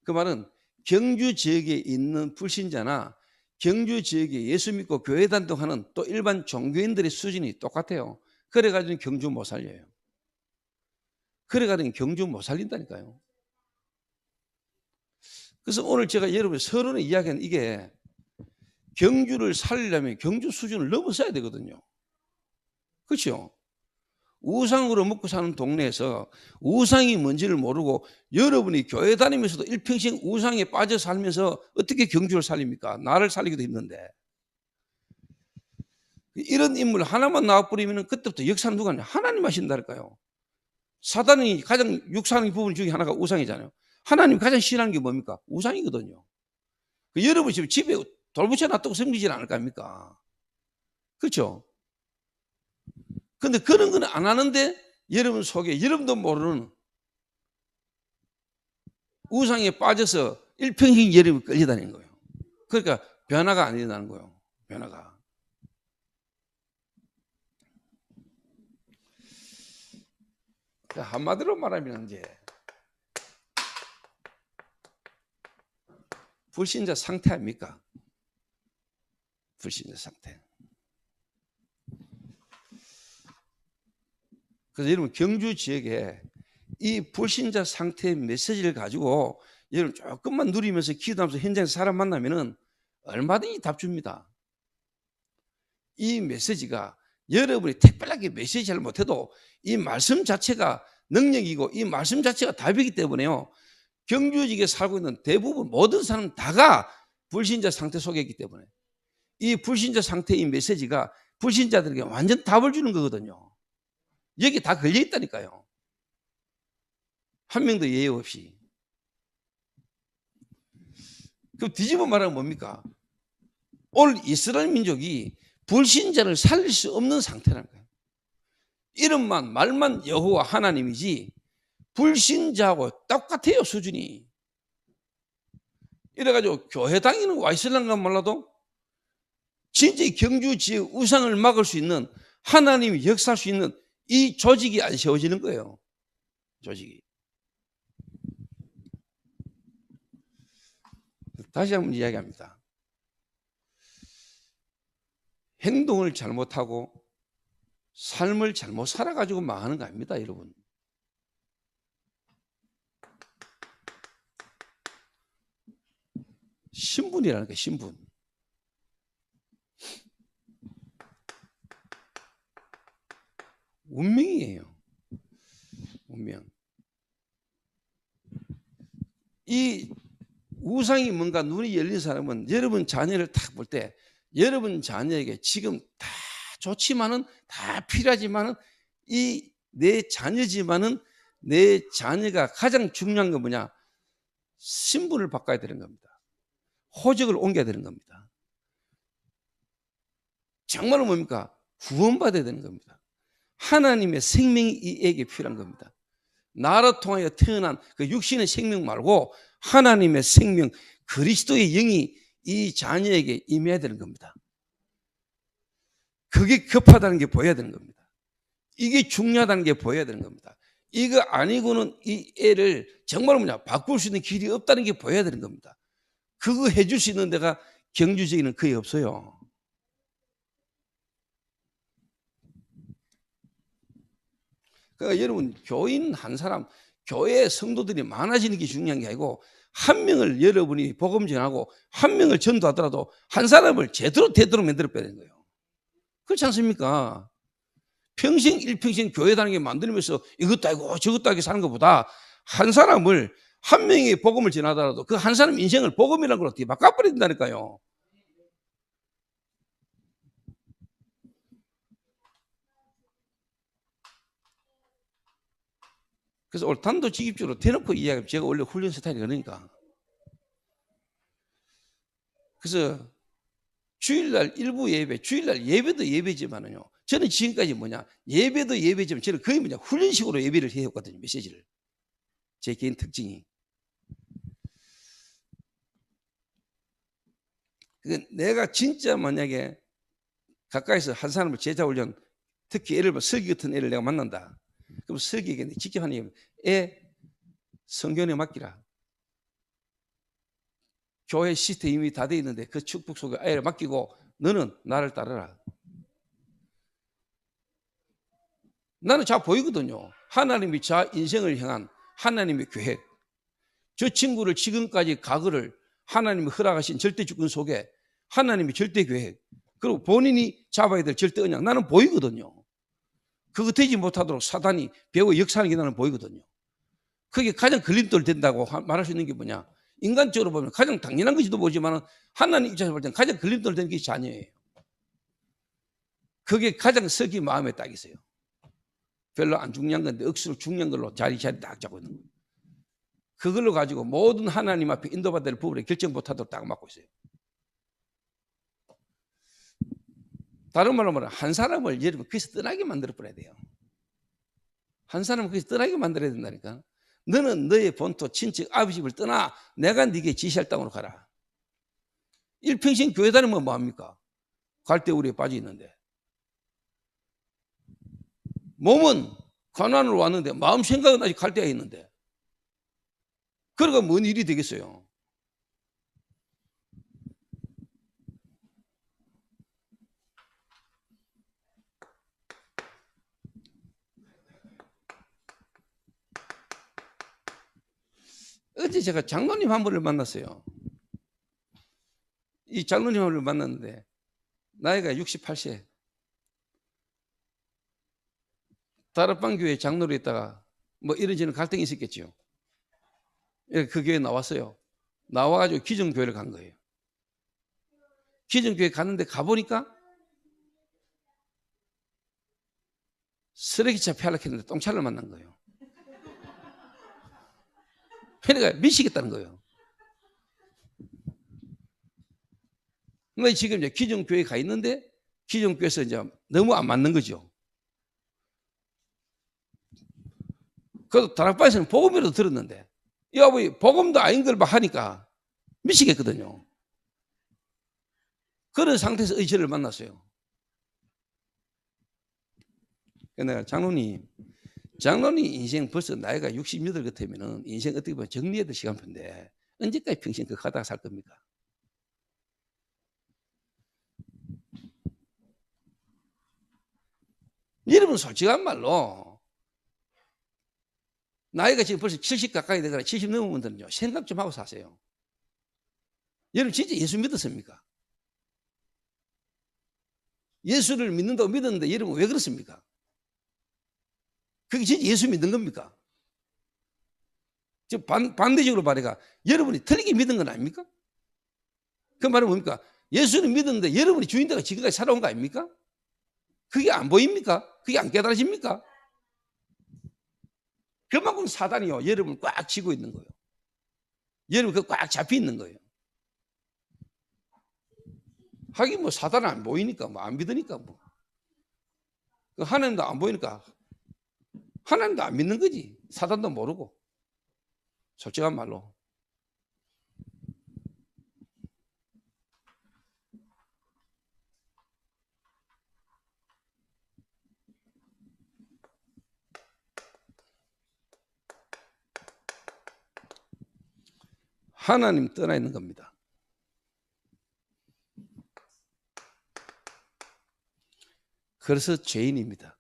그 말은 경주 지역에 있는 불신자나 경주 지역에 예수 믿고 교회 단독하는 또 일반 종교인들의 수준이 똑같아요. 그래가지고 경주 못 살려요. 그래가지고 경주 못 살린다니까요. 그래서 오늘 제가 여러분 서론에 이야기하는 이게 경주를 살리려면 경주 수준을 넘어서야 되거든요. 그렇죠? 우상으로 먹고 사는 동네에서 우상이 뭔지를 모르고 여러분이 교회 다니면서도 일평생 우상에 빠져 살면서 어떻게 경주를 살립니까? 나를 살리기도 힘든데. 이런 인물 하나만 나와버리면 그때부터 역사는 누가 하냐? 하나님 하신다니까요. 사단이 가장 육상의 부분 중에 하나가 우상이잖아요. 하나님 가장 싫어하는 게 뭡니까? 우상이거든요. 여러분 집에 돌붙여 놔두고 섬기지 않을 거 아닙니까? 그렇죠? 근데 그런 건 안 하는데 여러분 속에 여러분도 모르는 우상에 빠져서 일평생 여러분이 끌려다니는 거예요. 그러니까 변화가 안 일어나는 거예요. 변화가. 한마디로 말하면 이제 불신자 상태 아닙니까? 불신자 상태. 그래서 여러분 경주 지역에 이 불신자 상태의 메시지를 가지고 여러분 조금만 누리면서 기도하면서 현장에서 사람 만나면은 얼마든지 답 줍니다. 이 메시지가 여러분이 특별하게 메시지를 못해도 이 말씀 자체가 능력이고 이 말씀 자체가 답이기 때문에요. 경주 지역에 살고 있는 대부분 모든 사람 다가 불신자 상태 속에 있기 때문에 이 불신자 상태의 메시지가 불신자들에게 완전 답을 주는 거거든요. 여기 다 걸려 있다니까요. 한 명도 예외 없이. 그럼 뒤집어 말하면 뭡니까? 오늘 이스라엘 민족이 불신자를 살릴 수 없는 상태라는 거예요. 이름만 말만 여호와 하나님이지 불신자하고 똑같아요, 수준이. 이래가지고 교회 다니는 와 있을란가 몰라도 진짜 경주 지역 우상을 막을 수 있는 하나님이 역사할 수 있는 이 조직이 안 세워지는 거예요. 조직이. 다시 한번 이야기합니다. 행동을 잘못하고 삶을 잘못 살아가지고 망하는 거 아닙니다, 여러분. 신분이라는 게 신분. 운명이에요. 운명. 이 우상이 뭔가 눈이 열린 사람은 여러분 자녀를 딱 볼 때 여러분 자녀에게 지금 다 좋지만은 다 필요하지만은 이 내 자녀지만은 내 자녀가 가장 중요한 건 뭐냐? 신분을 바꿔야 되는 겁니다. 호적을 옮겨야 되는 겁니다. 정말로 뭡니까? 구원받아야 되는 겁니다. 하나님의 생명이 이에게 필요한 겁니다. 나를 통하여 태어난 그 육신의 생명 말고 하나님의 생명, 그리스도의 영이 이 자녀에게 임해야 되는 겁니다. 그게 급하다는 게 보여야 되는 겁니다. 이게 중요하다는 게 보여야 되는 겁니다. 이거 아니고는 이 애를 정말 뭐냐 바꿀 수 있는 길이 없다는 게 보여야 되는 겁니다. 그거 해줄 수 있는 데가 경주지에는 거의 없어요. 그러니까 여러분 교인 한 사람, 교회 성도들이 많아지는 게 중요한 게 아니고 한 명을 여러분이 복음 전하고 한 명을 전도하더라도 한 사람을 제대로 되도록 만들어 빼야 되는 거예요. 그렇지 않습니까? 평생 일평생 교회 다니게 만들면서 이것도 아니고 저것도 아니고 사는 것보다 한 사람을 한 명이 복음을 전하더라도 그 한 사람 인생을 복음이라는 걸로 어떻게 바꿔버려야 된다니까요. 그래서 오늘 단도직입적으로 대놓고 이야기하면 제가 원래 훈련 스타일이 그러니까. 그래서 주일날 일부 예배, 주일날 예배도 예배지만은요. 저는 지금까지 뭐냐 예배도 예배지만 저는 거의 뭐냐 훈련식으로 예배를 해왔거든요. 메시지를. 제 개인 특징이. 내가 진짜 만약에 가까이서 한 사람을 제자 훈련, 특히 예를 들어 설기 같은 애를 내가 만난다. 그럼 설기에게 직접 하는 얘기는 애 성경에 맡기라. 교회 시스템 이미 다 돼 있는데 그 축복 속에 애를 맡기고 너는 나를 따르라. 나는 잘 보이거든요. 하나님이 자 인생을 향한 하나님의 계획. 저 친구를 지금까지 과거를 하나님이 허락하신 절대 주권 속에 하나님의 절대 계획 그리고 본인이 잡아야 될 절대 언약 나는 보이거든요. 그거 되지 못하도록 사단이 배우 역사하는 게 나는 보이거든요. 그게 가장 걸림돌 된다고 말할 수 있는 게 뭐냐? 인간적으로 보면 가장 당연한 것이도 보지만 하나님 입장에서 볼 때는 가장 걸림돌 되는 게 자녀예요. 그게 가장 석이 마음에 딱 있어요. 별로 안 중요한 건데 억수로 중요한 걸로 자리 딱 잡고 있는 거예요. 그걸로 가지고 모든 하나님 앞에 인도받을 부분에 결정 못하도록 딱 막고 있어요. 다른 말로 말하면 한 사람을 여러분 거기서 떠나게 만들어 버려야 돼요. 한 사람을 거기서 떠나게 만들어야 된다니까. 너는 너의 본토 친척 아버지 집을 떠나 내가 네게 지시할 땅으로 가라. 일평생 교회 다니면 뭐합니까? 갈대우리에 빠져 있는데. 몸은 가난으로 왔는데 마음 생각은 아직 갈대에 있는데. 그러니까 뭔 일이 되겠어요? 어제 제가 장로님 한 분을 만났어요. 이 장로님 한 분을 만났는데 나이가 68세. 다락방 교회 장로로 있다가 뭐 이런저런 갈등이 있었겠죠. 그 교회에 나왔어요. 나와가지고 기존교회를 간 거예요. 기존교회 갔는데 가보니까 쓰레기차 폐할락했는데 똥차를 만난 거예요. 그러니까 미치겠다는 거예요. 근데 지금 이제 기존교회에 가 있는데 기존교회에서 이제 너무 안 맞는 거죠. 그래도 다락방에서는 복음이라도 들었는데 이 아버지 복음도 아닌 걸 막 하니까 미치겠거든요. 그런 상태에서 의지를 만났어요. 내가 장로님 인생 벌써 나이가 68 같으면 인생 어떻게 보면 정리해야 될 시간표인데 언제까지 평생 그거 하다가 살 겁니까? 여러분 솔직한 말로 나이가 지금 벌써 70 가까이 되거나 70 넘은 분들은요 생각 좀 하고 사세요. 여러분 진짜 예수 믿었습니까? 예수를 믿는다고 믿었는데 여러분 왜 그렇습니까? 그게 진짜 예수 믿는 겁니까? 반대적으로 말해가 여러분이 틀리게 믿은 건 아닙니까? 그 말은 뭡니까? 예수는 믿었는데 여러분이 주인되가 지금까지 살아온 거 아닙니까? 그게 안 보입니까? 그게 안 깨달아집니까? 그만큼 사단이요 여러분을 꽉 쥐고 있는 거예요. 여러분 그 꽉 잡혀 있는 거예요. 하긴 뭐 사단은 안 보이니까 뭐 안 믿으니까 뭐 하나님도 안 보이니까 하나님도 안 믿는 거지. 사단도 모르고. 솔직한 말로. 하나님 떠나 있는 겁니다. 그래서 죄인입니다.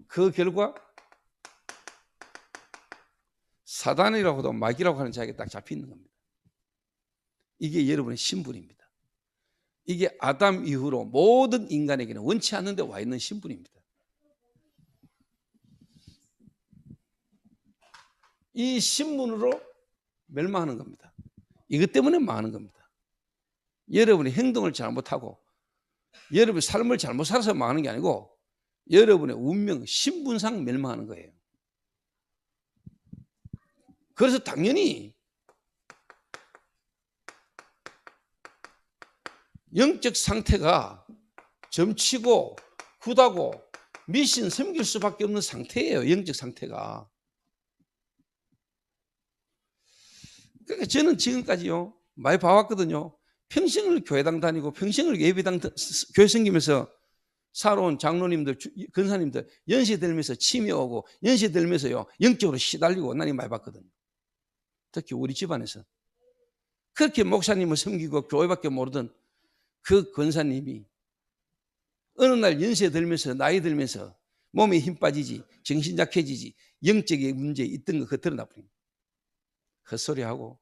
그 결과 사단이라고도 마귀라고 하는 자에게 딱 잡혀 있는 겁니다. 이게 여러분의 신분입니다. 이게 아담 이후로 모든 인간에게는 원치 않는 데 와 있는 신분입니다. 이 신분으로 멸망하는 겁니다. 이것 때문에 망하는 겁니다. 여러분이 행동을 잘못하고 여러분의 삶을 잘못 살아서 망하는 게 아니고 여러분의 운명, 신분상 멸망하는 거예요. 그래서 당연히 영적 상태가 점치고 굳하고 미신 섬길 수밖에 없는 상태예요. 영적 상태가. 그러니까 저는 지금까지요 많이 봐왔거든요. 평생을 교회당 다니고 평생을 예배당 교회 섬기면서 살아온 장로님들, 근사님들 연세 들면서 침이 오고 연세 들면서요 영적으로 시달리고 난 많이 봤거든요. 특히 우리 집안에서 그렇게 목사님을 섬기고 교회밖에 모르던 그 권사님이 어느 날 연세 들면서 나이 들면서 몸에 힘 빠지지 정신 약해지지 영적인 문제 있던 거 그거 드러나 버립니다. 헛소리하고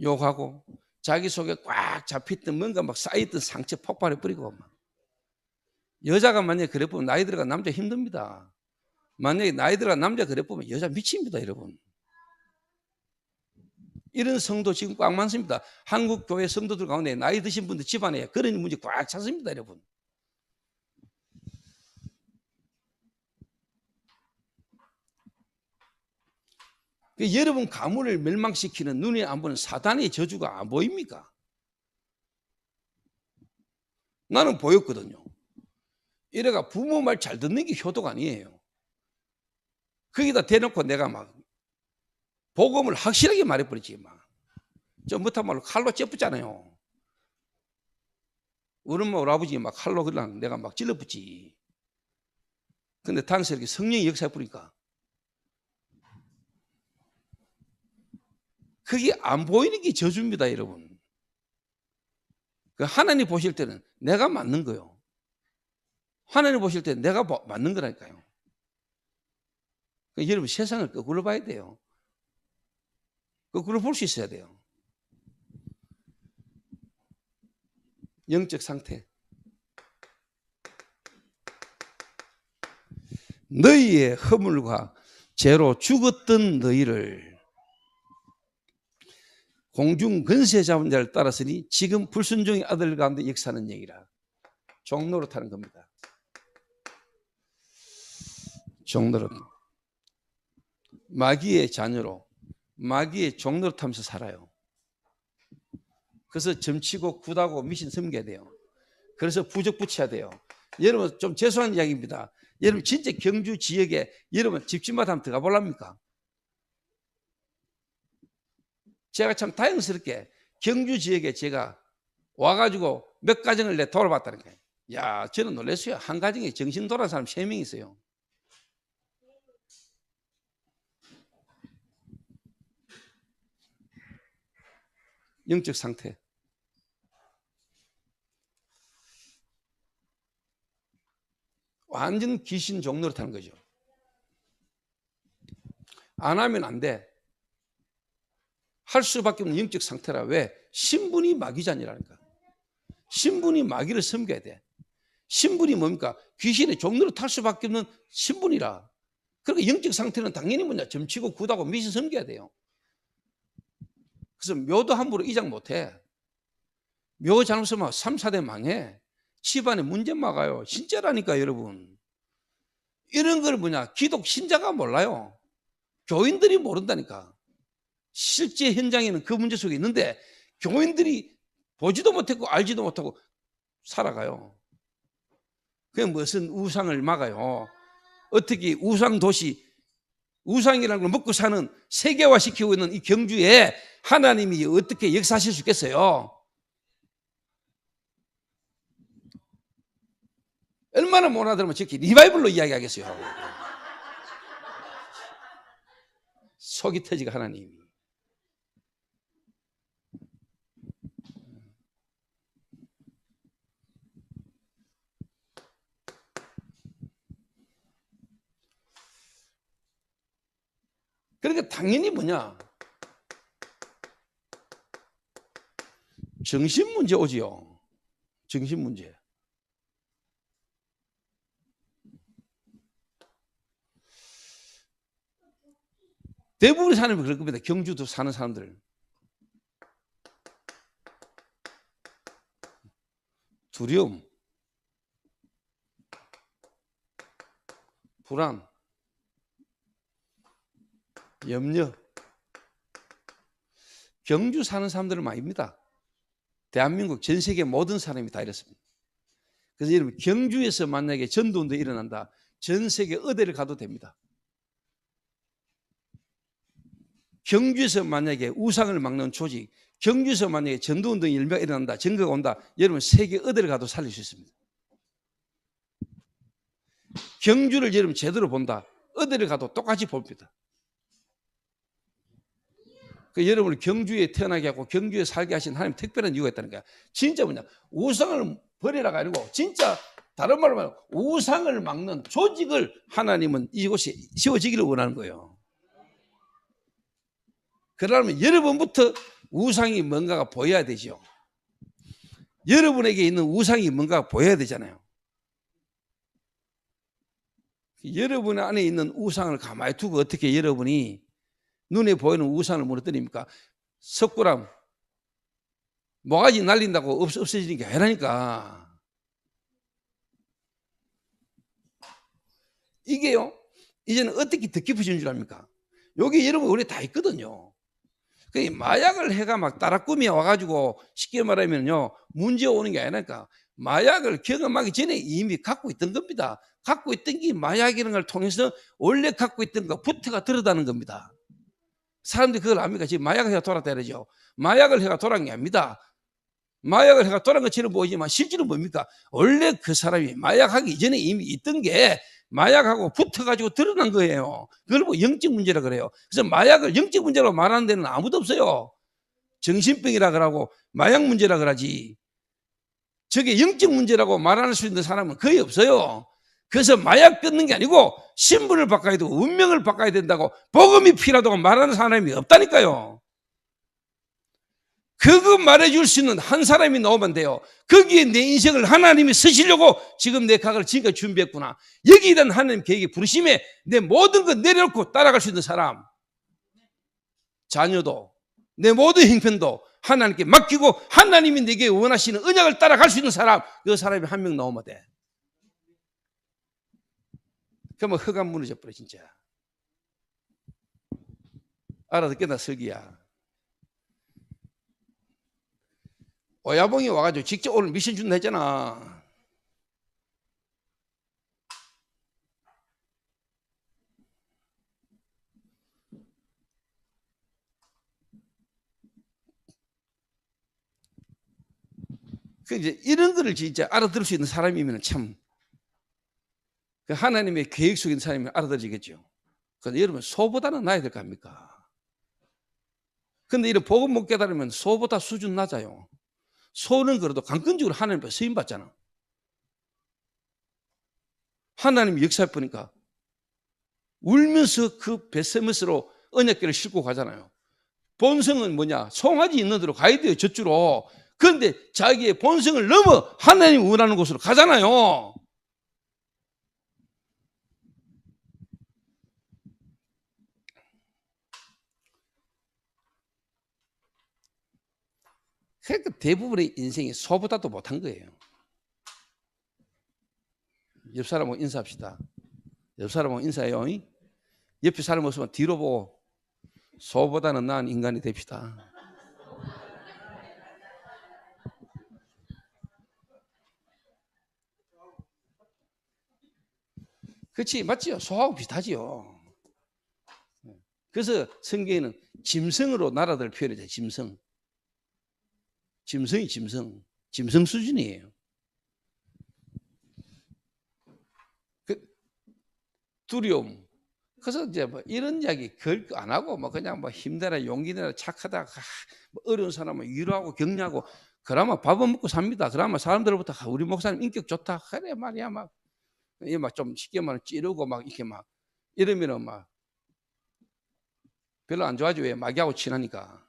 욕하고 자기 속에 꽉 잡혔던 뭔가 막 쌓였던 상처 폭발해 버리고 막. 여자가 만약에 그래 보면 나이 들어간 남자 힘듭니다. 만약에 나이 들어간 남자 그래 보면 여자 미칩니다, 여러분. 이런 성도 지금 꽉 많습니다. 한국 교회 성도들 가운데 나이 드신 분들 집안에 그런 문제 꽉 찼습니다, 여러분. 여러분 가문을 멸망시키는 눈에 안 보는 사단의 저주가 안 보입니까? 나는 보였거든요. 이래가 부모 말 잘 듣는 게 효도가 아니에요. 거기다 대놓고 내가 막 복음을 확실하게 말해버리지 막. 좀 못한 말로 칼로 째붙잖아요. 우리 엄마 우리 아버지 막 칼로 그냥 내가 막 찔러붙지. 근데 당시에 이렇게 성령이 역사해 보니까 그게 안 보이는 게 저주입니다, 여러분. 그 하나님 보실 때는 내가 맞는 거요. 하나님 보실 때는 내가 맞는 거라니까요. 여러분 세상을 거꾸로 봐야 돼요. 거꾸로 볼 수 있어야 돼요. 영적 상태. 너희의 허물과 죄로 죽었던 너희를 공중 근세 잡은 자를 따랐으니 지금 불순종의 아들 가운데 역사하는 얘기라. 종노릇 하는 겁니다. 종노릇. 마귀의 자녀로 마귀의 종노릇 하면서 살아요. 그래서 점치고 굿하고 미신 섬겨야 돼요. 그래서 부적 붙여야 돼요. 여러분 좀 죄송한 이야기입니다. 여러분 진짜 경주 지역에 여러분 집집마다 한번 들어가 보랍니까? 제가 참 다행스럽게 경주 지역에 제가 와가지고 몇 가정을 내 돌아봤다는 거예요. 야, 저는 놀랐어요. 한 가정에 정신 돌아간 사람 3명 있어요. 영적 상태. 완전 귀신 종노릇 하는 거죠. 안 하면 안 돼. 할 수밖에 없는 영적 상태라. 왜? 신분이 마귀자니라니까. 신분이 마귀를 섬겨야 돼. 신분이 뭡니까? 귀신의 종노릇 할 수밖에 없는 신분이라. 그러니까 영적 상태는 당연히 뭐냐? 점치고 굿하고 미신 섬겨야 돼요. 그래서 묘도 함부로 이장 못해. 묘 잘못 쓰면 3, 4대 망해. 집안에 문제 막아요. 진짜라니까 여러분. 이런 걸 뭐냐? 기독 신자가 몰라요. 교인들이 모른다니까. 실제 현장에는 그 문제 속에 있는데 교인들이 보지도 못했고 알지도 못하고 살아가요. 그게 무슨 우상을 막아요. 어떻게 우상 도시, 우상이라는 걸 먹고 사는 세계화시키고 있는 이 경주에 하나님이 어떻게 역사하실 수 있겠어요? 얼마나 못 알아들으면 저렇게 리바이벌로 이야기하겠어요. 속이 터지가 하나님이. 그러니까 당연히 뭐냐? 정신 문제 오지요. 정신 문제. 대부분의 사람이 그럴 겁니다. 경주도 사는 사람들. 두려움, 불안, 염려. 경주 사는 사람들은 많습니다. 대한민국 전 세계 모든 사람이 다 이렇습니다. 그래서 여러분 경주에서 만약에 전도운동이 일어난다. 전 세계 어디를 가도 됩니다. 경주에서 만약에 우상을 막는 조직, 경주에서 만약에 전도운동이 열매가 일어난다. 증거가 온다. 여러분 세계 어디를 가도 살릴 수 있습니다. 경주를 여러분 제대로 본다. 어디를 가도 똑같이 봅니다. 그 여러분을 경주에 태어나게 하고 경주에 살게 하신 하나님 특별한 이유가 있다는 거야. 진짜 뭐냐? 우상을 버리라가 아니고 진짜 다른 말로 말하면 우상을 막는 조직을 하나님은 이곳에 세워지기를 원하는 거예요. 그러려면 여러분부터 우상이 뭔가가 보여야 되죠. 여러분에게 있는 우상이 뭔가가 보여야 되잖아요. 여러분 안에 있는 우상을 가만히 두고 어떻게 여러분이 눈에 보이는 우상을 무너뜨립니까? 석굴암 모가지 날린다고 없어지는 게 아니라니까. 이게요, 이제는 어떻게 더 깊어지는 줄 압니까? 여기 여러분 우리 다 있거든요. 그 마약을 해가 막 따라 꾸며 와가지고 쉽게 말하면요 문제 오는 게 아니라니까. 마약을 경험하기 전에 이미 갖고 있던 겁니다. 갖고 있던 게 마약이라는 걸 통해서 원래 갖고 있던 것부터가 들어다는 겁니다. 사람들이 그걸 압니까? 지금 마약을 해가 돌았다 그러죠. 마약을 해가 돌아간 게 아닙니다. 마약을 해가 돌아간 것처럼 보이지만 실제로 뭡니까? 원래 그 사람이 마약하기 이전에 이미 있던 게 마약하고 붙어가지고 드러난 거예요. 그걸 뭐 영적 문제라 그래요. 그래서 마약을 영적 문제라고 말하는 데는 아무도 없어요. 정신병이라 그러고 마약 문제라 그러지. 저게 영적 문제라고 말할 수 있는 사람은 거의 없어요. 그래서 마약 끊는 게 아니고 신분을 바꿔야 되고 운명을 바꿔야 된다고 복음이 필요하다고 말하는 사람이 없다니까요. 그거 말해줄 수 있는 한 사람이 나오면 돼요. 거기에 내 인생을 하나님이 쓰시려고 지금 내 각을 지금까지 준비했구나. 여기에 대한 하나님 계획이 부르심에 내 모든 것 내려놓고 따라갈 수 있는 사람. 자녀도 내 모든 형편도 하나님께 맡기고 하나님이 내게 원하시는 언약을 따라갈 수 있는 사람. 그 사람이 한 명 나오면 돼. 그러면 흑암 무너져 버려 진짜. 알아듣겠나 설기야. 오야봉이 와가지고 직접 오늘 미션 준다 했잖아. 그 이제 이런 거를 진짜 알아들을 수 있는 사람이면 참 그 하나님의 계획 속에 있는 사람이면 알아들으시겠죠. 그런데 여러분 소보다는 나야 될 거 아닙니까? 근데 이런 복음 못 깨달으면 소보다 수준 낮아요. 소는 그래도 강건적으로 하나님께 쓰임 받잖아. 하나님 역사해 보니까 울면서 그 베세메스로 언약궤를 싣고 가잖아요. 본성은 뭐냐? 송아지 있는 데로 가야 돼요, 저주로. 그런데 자기의 본성을 넘어 하나님 원하는 곳으로 가잖아요. 그러니까 대부분의 인생이 소보다도 못한 거예요. 옆 사람하고 인사합시다. 옆 사람하고 인사해요. 옆에 사람 없으면 뒤로 보고 소보다는 나은 인간이 됩시다. 그렇지, 맞지요? 소하고 비슷하지요. 그래서 성경에는 짐승으로 나라들 표현해요. 짐승. 짐승이 짐승. 짐승 수준이에요. 그 두려움. 그래서 이제 뭐 이런 이야기 결코 안 하고 뭐 그냥 뭐 힘내라 용기 내라 착하다 뭐 어려운 사람은 위로하고 격려하고 그러면 밥은 먹고 삽니다. 그러면 사람들로부터 우리 목사님 인격 좋다. 그래 말이야 막 이 막 좀 쉽게 말하면 찌르고 막 이렇게 막 이러면은 막 별로 안 좋아하지. 왜? 마귀하고 친하니까.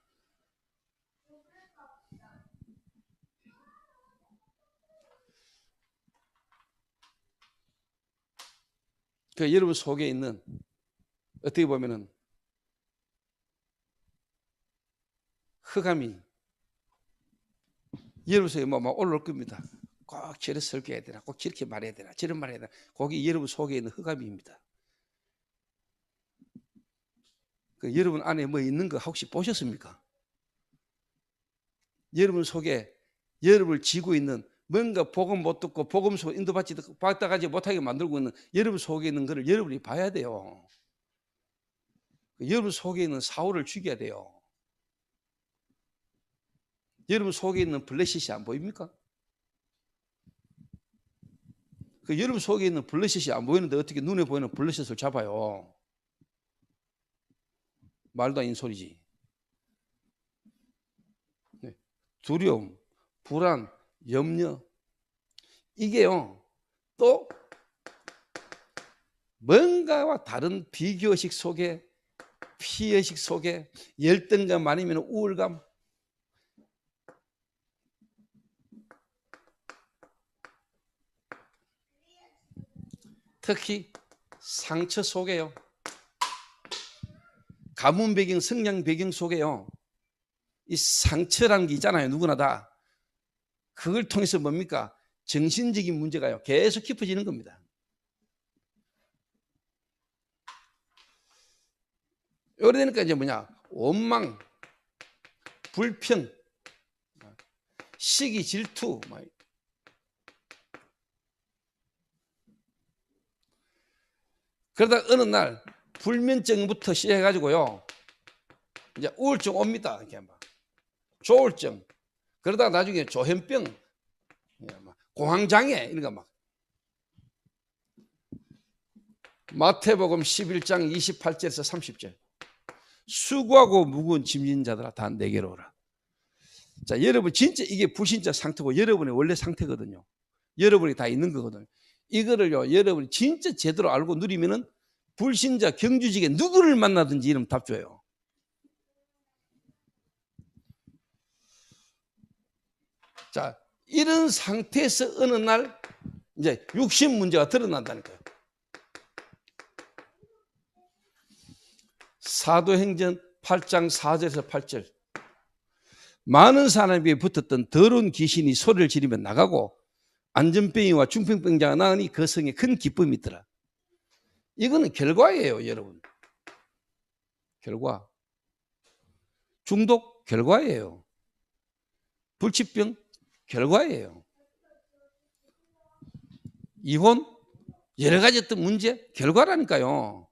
그 여러분 속에 있는 어떻게 보면은 흑암이 여러분 속에 막 올라올 겁니다. 꼭 저렇게 설교해야 되나, 꼭 저렇게 말해야 되나, 저런 말해야 되나. 거기 여러분 속에 있는 흑암입니다. 그 여러분 안에 뭐 있는 거 혹시 보셨습니까? 여러분 속에 여러분을 지고 있는 뭔가 복음 못 듣고 복음 속 인도받다가지 못하게 만들고 있는 여러분 속에 있는 것을 여러분이 봐야 돼요. 여러분 속에 있는 사울을 죽여야 돼요. 여러분 속에 있는 블레셋이 안 보입니까? 그 여러분 속에 있는 블레셋이 안 보이는데 어떻게 눈에 보이는 블레셋을 잡아요? 말도 아닌 소리지. 네. 두려움, 불안, 염려 이게요 또 뭔가와 다른 비교의식 속에 피의식 속에 열등감 아니면 우울감 특히 상처 속에요. 가문 배경, 성장 배경 속에요. 이 상처라는 게 있잖아요. 누구나 다. 그걸 통해서 뭡니까? 정신적인 문제가요. 계속 깊어지는 겁니다. 오래되니까 이제 뭐냐? 원망, 불평, 시기, 질투, 그러다 어느 날 불면증부터 시작해가지고요. 이제 우울증 옵니다. 이렇게 막 조울증. 그러다 나중에 조현병, 공황장애 이런 거 막. 마태복음 11장 28절에서 30절. 수고하고 무거운 짐진 자들아 다 내게로 오라. 자, 여러분 진짜 이게 불신자 상태고 여러분의 원래 상태거든요. 여러분이 다 있는 거거든요. 이거를요, 여러분이 진짜 제대로 알고 누리면은 불신자 경주직에 누구를 만나든지 이름 답 줘요. 자, 이런 상태에서 어느 날 이제 육신 문제가 드러난다니까요. 사도행전 8장 4절에서 8절. 많은 사람에게 붙었던 더러운 귀신이 소리를 지르며 나가고 안전병이와 중풍병자가 나으니 그 성에 큰 기쁨이 있더라. 이거는 결과예요, 여러분. 결과. 중독 결과예요. 불치병 결과예요. 이혼 여러 가지 어떤 문제 결과라니까요.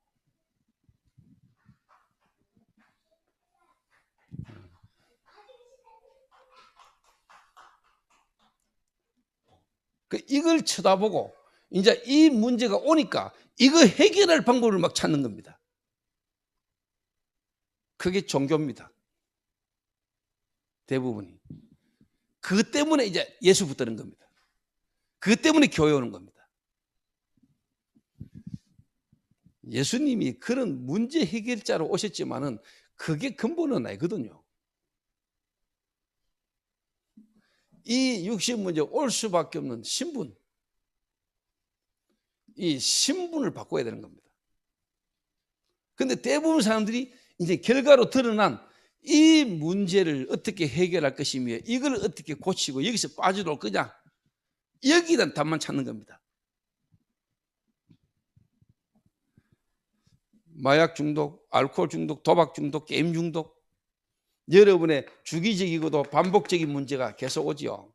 이걸 쳐다보고 이제 이 문제가 오니까 이거 해결할 방법을 막 찾는 겁니다. 그게 종교입니다. 대부분이. 그것 때문에 이제 예수 붙드는 겁니다. 그것 때문에 교회 오는 겁니다. 예수님이 그런 문제 해결자로 오셨지만은 그게 근본은 아니거든요. 이 육신 문제 올 수밖에 없는 신분, 이 신분을 바꿔야 되는 겁니다. 그런데 대부분 사람들이 이제 결과로 드러난 이 문제를 어떻게 해결할 것이며 이걸 어떻게 고치고 여기서 빠져나올 거냐, 여기에 대한 답만 찾는 겁니다. 마약 중독, 알코올 중독, 도박 중독, 게임 중독, 여러분의 주기적이고도 반복적인 문제가 계속 오지요.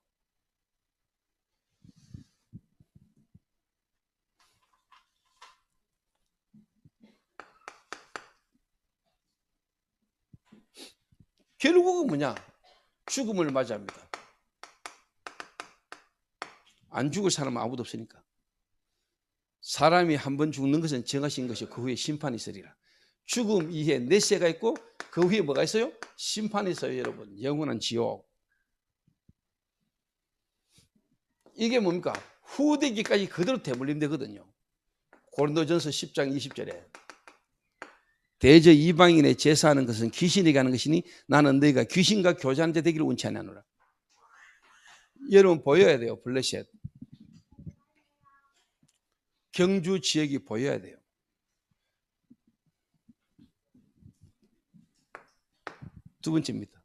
결국은 뭐냐? 죽음을 맞이합니다. 안 죽을 사람은 아무도 없으니까. 사람이 한 번 죽는 것은 정하신 것이고 그 후에 심판이 있으리라. 죽음 이후에 내세가 있고 그 후에 뭐가 있어요? 심판이 있어요, 여러분. 영원한 지옥. 이게 뭡니까? 후대기까지 그대로 대물림되거든요. 고린도전서 10장 20절에 대저 이방인의 제사하는 것은 귀신에게 하는 것이니 나는 너희가 귀신과 교제하는 데 되기를 원치 아니하노라. 여러분 보여야 돼요. 블레셋. 경주 지역이 보여야 돼요. 두 번째입니다.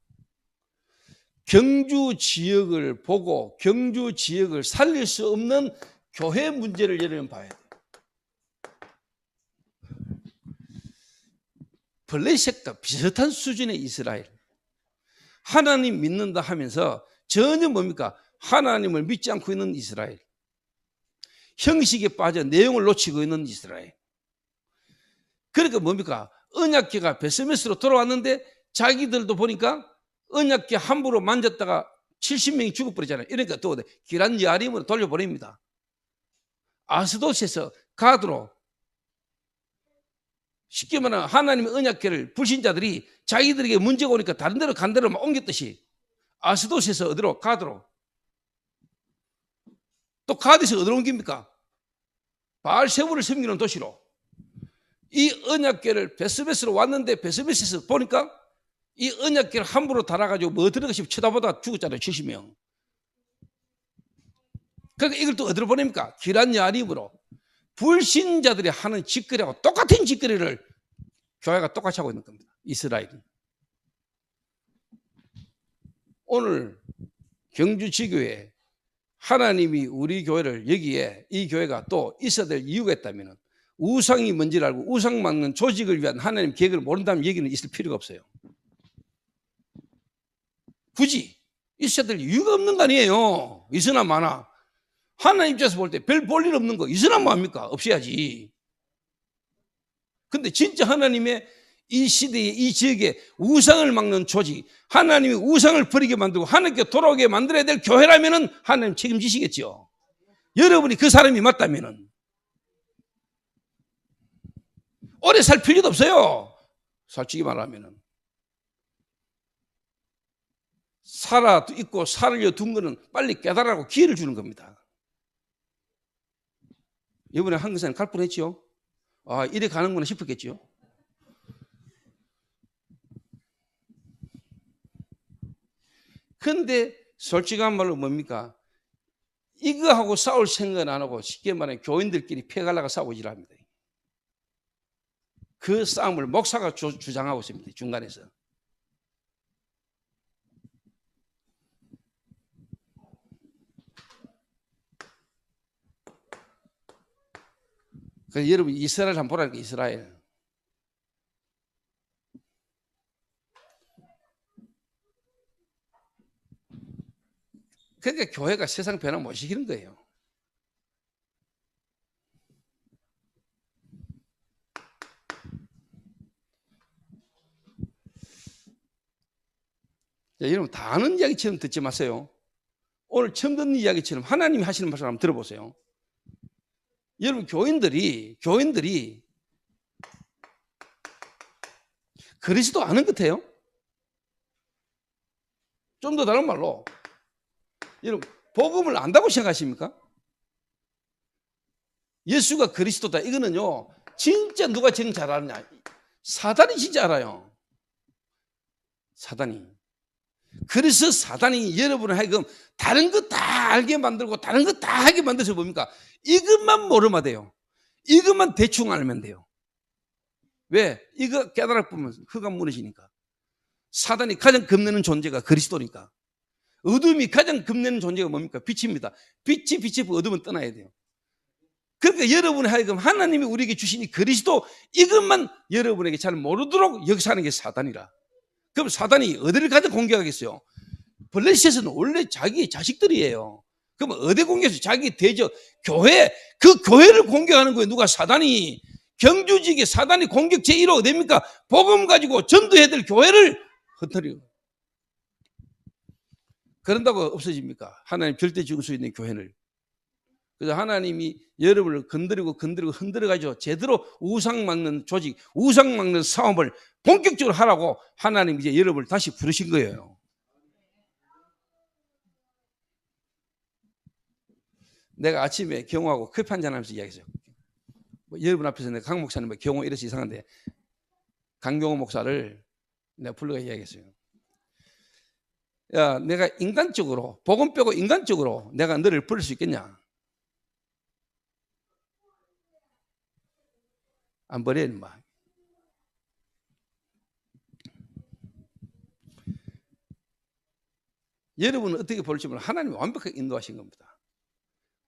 경주 지역을 보고 경주 지역을 살릴 수 없는 교회 문제를 여러분 봐야 돼요. 블레셋과 비슷한 수준의 이스라엘. 하나님 믿는다 하면서 전혀 뭡니까? 하나님을 믿지 않고 있는 이스라엘. 형식에 빠져 내용을 놓치고 있는 이스라엘. 그러니까 뭡니까? 언약궤가 베스메스로 돌아왔는데 자기들도 보니까 언약궤 함부로 만졌다가 70명이 죽어버리잖아요. 이러니까 또 기란 야림으로 돌려보냅니다. 아스도스에서 가드로, 쉽게 말하면 하나님의 언약궤를 불신자들이 자기들에게 문제가 오니까 다른 데로 간 데로 막 옮겼듯이 아스도스에서 어디로? 가드로. 또 가드에서 어디로 옮깁니까? 바알세부를 섬기는 도시로. 이 언약궤를 베스메스로 왔는데 베스메스에서 보니까 이 언약궤를 함부로 달아가지고 뭐 들어가 싶어 쳐다보다 죽었잖아요. 70명. 그러니까 이걸 또 어디로 보냅니까? 기란 야림으로. 불신자들이 하는 짓거리하고 똑같은 짓거리를 교회가 똑같이 하고 있는 겁니다. 이스라엘이. 오늘 경주지교회 하나님이 우리 교회를 여기에 이 교회가 또 있어야 될 이유가 있다면 우상이 뭔지를 알고 우상 막는 조직을 위한 하나님 계획을 모른다면 여기는 있을 필요가 없어요. 굳이 있어야 될 이유가 없는 거 아니에요. 있으나 마나. 하나님 입장에서 볼 때 별 볼 일 없는 거 있으나 뭐합니까? 없어야지. 근데 진짜 하나님의 이 시대에 이 지역에 우상을 막는 조직, 하나님이 우상을 버리게 만들고 하나님께 돌아오게 만들어야 될 교회라면은 하나님 책임지시겠죠. 여러분이 그 사람이 맞다면은 오래 살 필요도 없어요. 솔직히 말하면은 살아 있고 살려 둔 거는 빨리 깨달으라고 기회를 주는 겁니다. 이번에 한국사는 갈 뻔했죠. 아, 이래 가는구나 싶었겠죠. 근데 솔직한 말로 뭡니까? 이거하고 싸울 생각은 안 하고 쉽게 말하면 교인들끼리 패가려고 싸우고 지랍니다. 그 싸움을 목사가 주장하고 있습니다. 중간에서. 그래서 여러분 이스라엘 한번 보라니까 이스라엘. 그러니까 교회가 세상 변화 못 시키는 거예요. 자, 여러분 다 아는 이야기처럼 듣지 마세요. 오늘 처음 듣는 이야기처럼 하나님이 하시는 말씀 한번 들어보세요. 여러분 교인들이 그리스도 아는 것 같아요. 좀 더 다른 말로 여러분 복음을 안다고 생각하십니까? 예수가 그리스도다 이거는요 진짜 누가 제일 잘 아느냐, 사단이 진짜 알아요. 사단이. 그래서 사단이 여러분을 하여금 다른 거 다 알게 만들고 다른 거 다 하게 만들어서 뭡니까? 이것만 모르면 돼요. 이것만 대충 알면 돼요. 왜? 이거 깨달아 보면 흑암 무너지니까. 사단이 가장 겁내는 존재가 그리스도니까. 어둠이 가장 겁내는 존재가 뭡니까? 빛입니다. 빛이 어둠은 떠나야 돼요. 그러니까 여러분의 하여금 하나님이 우리에게 주신 이 그리스도 이것만 여러분에게 잘 모르도록 역사하는 게 사단이라. 그럼 사단이 어디를 가장 공격하겠어요? 블레셋은 원래 자기 자식들이에요. 그럼 어디 공격해서 자기 대적 교회, 그 교회를 공격하는 거예요. 누가? 사단이. 경주지게 사단이 공격 제1호가 됩니까? 복음 가지고 전도해야 될 교회를 흩어리고. 그런다고 없어집니까? 하나님 절대 중수 있는 교회를. 그래서 하나님이 여러분을 건드리고 흔들어가지고 제대로 우상 막는 조직, 우상 막는 싸움을 본격적으로 하라고 하나님이 이제 여러분을 다시 부르신 거예요. 내가 아침에 경호하고 커피 한잔 하면서 이야기했어요. 여러분 앞에서 내가 강 목사님 경호 이래서 이상한데 강경호 목사를 내가 불러가 이야기했어요. 야, 내가 인간적으로 복음 빼고 인간적으로 내가 너를 부를 수 있겠냐? 안 버려 인마. 여러분은 어떻게 볼지 몰라. 하나님이 완벽하게 인도하신 겁니다.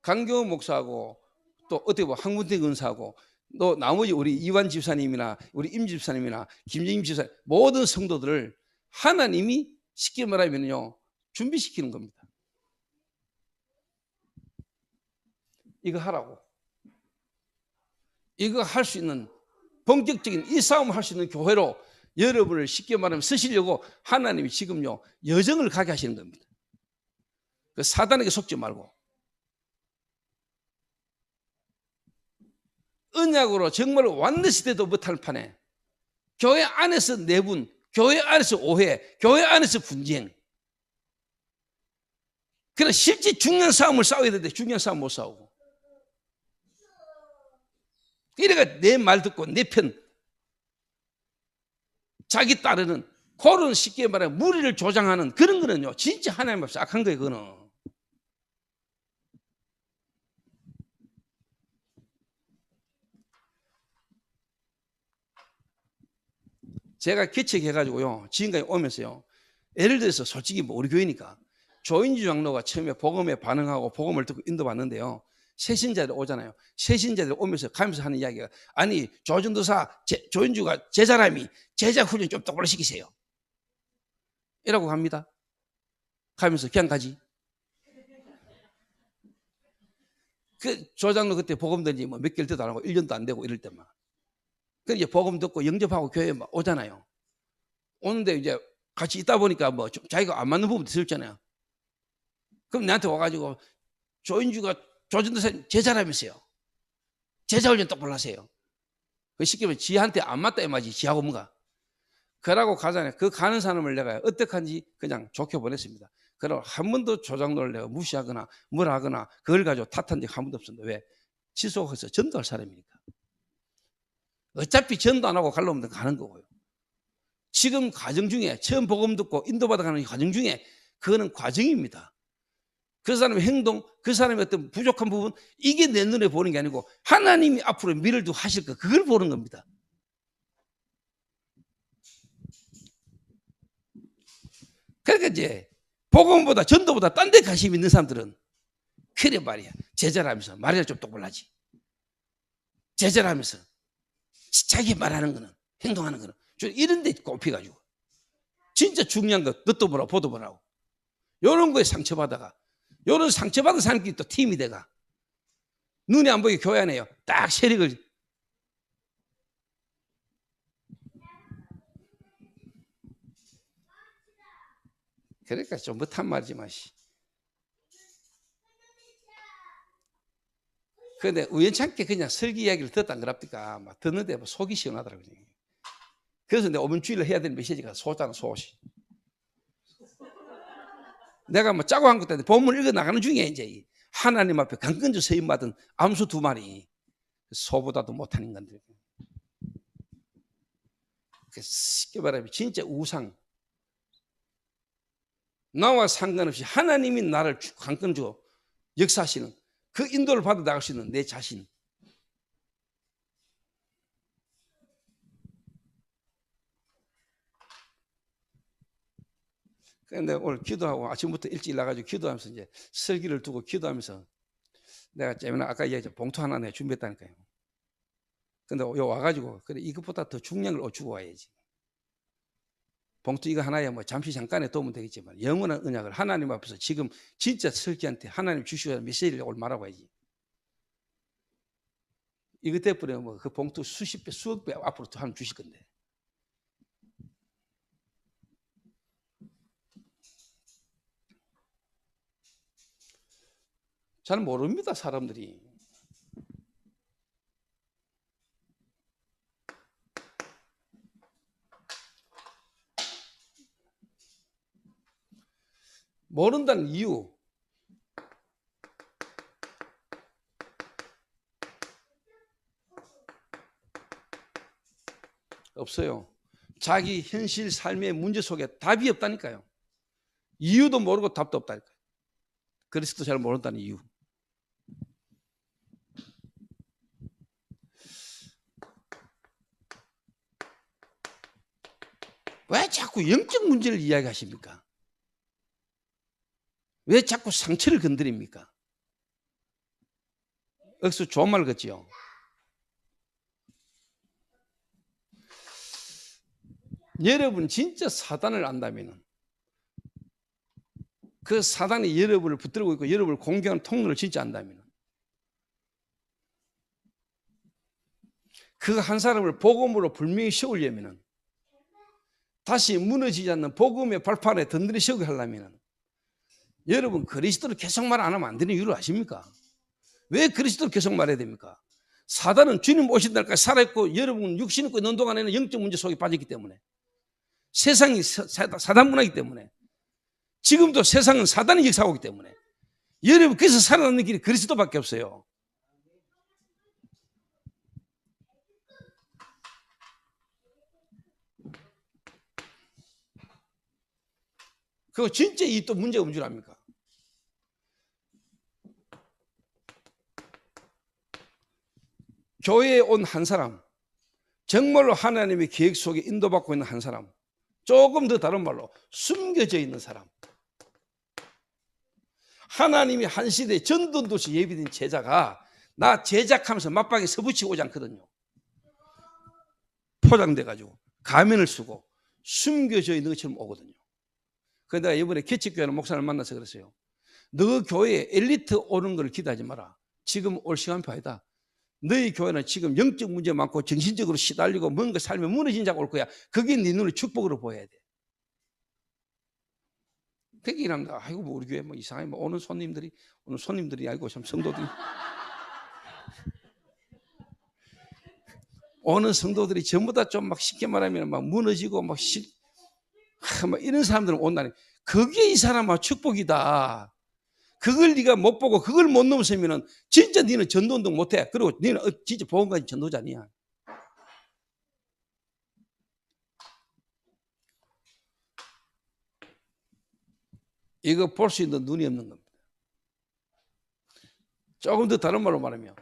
강경호 목사하고 또 어떻게 보면 황문택 은사하고 또 나머지 우리 이완 집사님이나 우리 임 집사님이나 김정임 집사님 모든 성도들을 하나님이 쉽게 말하면요 준비시키는 겁니다. 이거 하라고. 이거 할 수 있는 본격적인 이 싸움을 할 수 있는 교회로 여러분을 쉽게 말하면 쓰시려고 하나님이 지금요 여정을 가게 하시는 겁니다. 그 사단에게 속지 말고 언약으로 정말 완전시대도 못할 판에 교회 안에서 내분, 교회 안에서 오해, 교회 안에서 분쟁. 그러나 실제 중요한 싸움을 싸워야 되는데 중요한 싸움 못 싸우고. 이래가 내 말 듣고 내 편 자기 따르는 그런 쉽게 말하면 무리를 조장하는 그런 거는요 진짜 하나님 앞에서 악한 거예요. 그거는. 제가 개척해가지고요 지금까지 오면서요 예를 들어서 솔직히 뭐 우리 교회니까 조인주 장로가 처음에 복음에 반응하고 복음을 듣고 인도받는데요 새신자들 오잖아요. 새신자들 오면서 가면서 하는 이야기가 아니 조전도사 조인주가 제자라미 제자 훈련 좀 똑바로 시키세요. 이라고 합니다. 가면서 그냥 가지. 그 조장로 그때 복음 든지 뭐 몇 개월 때도 안 하고 1년도 안 되고 이럴 때만 그 이제 복음 듣고 영접하고 교회에 오잖아요. 오는데 이제 같이 있다 보니까 뭐 자기가 안 맞는 부분도 있었잖아요. 그럼 나한테 와가지고 조인주가 조전도 선생님 제자라면서요. 제자 훈련 똑바로 하세요. 그 쉽게 말하면 지한테 안 맞다 이 말이지. 지하고 뭔가. 그러고 가잖아요. 그 가는 사람을 내가 어떡한지 그냥 좋게 보냈습니다. 그러고 한 번도 조장로를 내가 무시하거나 뭐라 하거나 그걸 가지고 탓한 적 한 번도 없습니다. 왜? 지속해서 전도할 사람이니까. 어차피 전도 안 하고 갈로 오면 가는 거고요. 지금 과정 중에 처음 복음 듣고 인도받아가는 과정 중에 그거는 과정입니다. 그 사람의 행동, 그 사람의 어떤 부족한 부분, 이게 내 눈에 보는 게 아니고 하나님이 앞으로 미래를 두고 하실 거, 그걸 보는 겁니다. 그러니까 이제 복음보다 전도보다 딴 데 관심 있는 사람들은 그래 말이야. 제자라면서 말이나 좀 똑바로 하지. 제자라면서 자기 말하는 거는, 행동하는 거는 이런 데 꼽혀가지고 진짜 중요한 거 듣도 보라고 보도 보라고 이런 거에 상처받아가 이런 상처받은 사람끼리 또 팀이 돼가 눈에 안 보이게 교회 안에요. 딱 세력을 그러니까 좀 못한 말이지 마시. 그런데 우연찮게 그냥 설교 이야기를 듣었단 거랍니까? 막 듣는데 뭐 속이 시원하더라고요. 그래서 내가 오면 주일을 해야 되는 메시지가 소잖아, 소시. 내가 뭐 짜고 한 것도 아닌데 본문 읽어 나가는 중에 이제 하나님 앞에 강건조 서임 받은 암수 2마리 소보다도 못한 인간들. 쉽게 말하면 진짜 우상. 나와 상관없이 하나님이 나를 강건조 역사하시는 그 인도를 받아 나갈 수 있는 내 자신. 근데 오늘 기도하고 아침부터 일찍 나가지고 기도하면서 이제 설기를 두고 기도하면서 내가 아까 얘기했죠. 봉투 하나 내가 준비했다니까요. 근데 요 와가지고 그래 이것보다 더 중요한 걸 주고 와야지. 봉투 이거 하나에 뭐 잠시 잠깐에 도움은 되겠지만 영원한 언약을 하나님 앞에서 지금 진짜 설기한테 하나님 주시고 메시지를 오늘 말하고 와야지. 이것 때문에 뭐 그 봉투 수십 배, 수억 배 앞으로 더 하나님 주실 건데. 잘 모릅니다, 사람들이. 모른다는 이유. 없어요. 자기 현실 삶의 문제 속에 답이 없다니까요. 이유도 모르고 답도 없다니까요. 그리스도 잘 모른다는 이유. 왜 자꾸 영적 문제를 이야기하십니까? 왜 자꾸 상처를 건드립니까? 억수 좋은 말 같지요? 여러분 진짜 사단을 안다면 그 사단이 여러분을 붙들고 있고 여러분을 공격하는 통로를 진짜 안다면 그 한 사람을 복음으로 분명히 세우려면 다시 무너지지 않는 복음의 발판에 든든히 세우게 하려면 여러분 그리스도를 계속 말 안 하면 안 되는 이유를 아십니까? 왜 그리스도를 계속 말해야 됩니까? 사단은 주님 오신 날까지 살아있고 여러분 육신 있고 있는 동안에는 영적 문제 속에 빠졌기 때문에 세상이 사단 문화이기 때문에 지금도 세상은 사단이 역사하고 있기 때문에 여러분 그래서 살아남는 길이 그리스도밖에 없어요. 그거 진짜 이 또 문제가 뭔 줄 압니까? 교회에 온 한 사람, 정말로 하나님의 계획 속에 인도받고 있는 한 사람, 조금 더 다른 말로 숨겨져 있는 사람, 하나님이 한 시대에 전도도시 예비된 제자가 나 제작하면서 맞방에 서붙이고 오지 않거든요. 포장돼가지고 가면을 쓰고 숨겨져 있는 것처럼 오거든요. 그래서 내가 이번에 개척교회는 목사를 만나서 그랬어요. 너 교회에 엘리트 오는 걸 기대하지 마라. 지금 올 시간표 아니다. 너희 교회는 지금 영적 문제 많고 정신적으로 시달리고 뭔가 삶에 무너진 자가 올 거야. 그게 네 눈에 축복으로 보여야 돼. 그렇게 일합니다. 아이고 뭐 우리 교회 뭐 이상하게 뭐 오는 손님들이 아이고 참 성도들이 오는 성도들이 전부 다 좀 막 쉽게 말하면 막 무너지고 막 이런 사람들은 온다니. 그게 이 사람아 축복이다. 그걸 네가 못 보고 그걸 못 넘으면은 진짜 너는 전도운동 못해. 그리고 너는 진짜 복음가진 전도자 아니야. 이거 볼 수 있는 눈이 없는 겁니다. 조금 더 다른 말로 말하면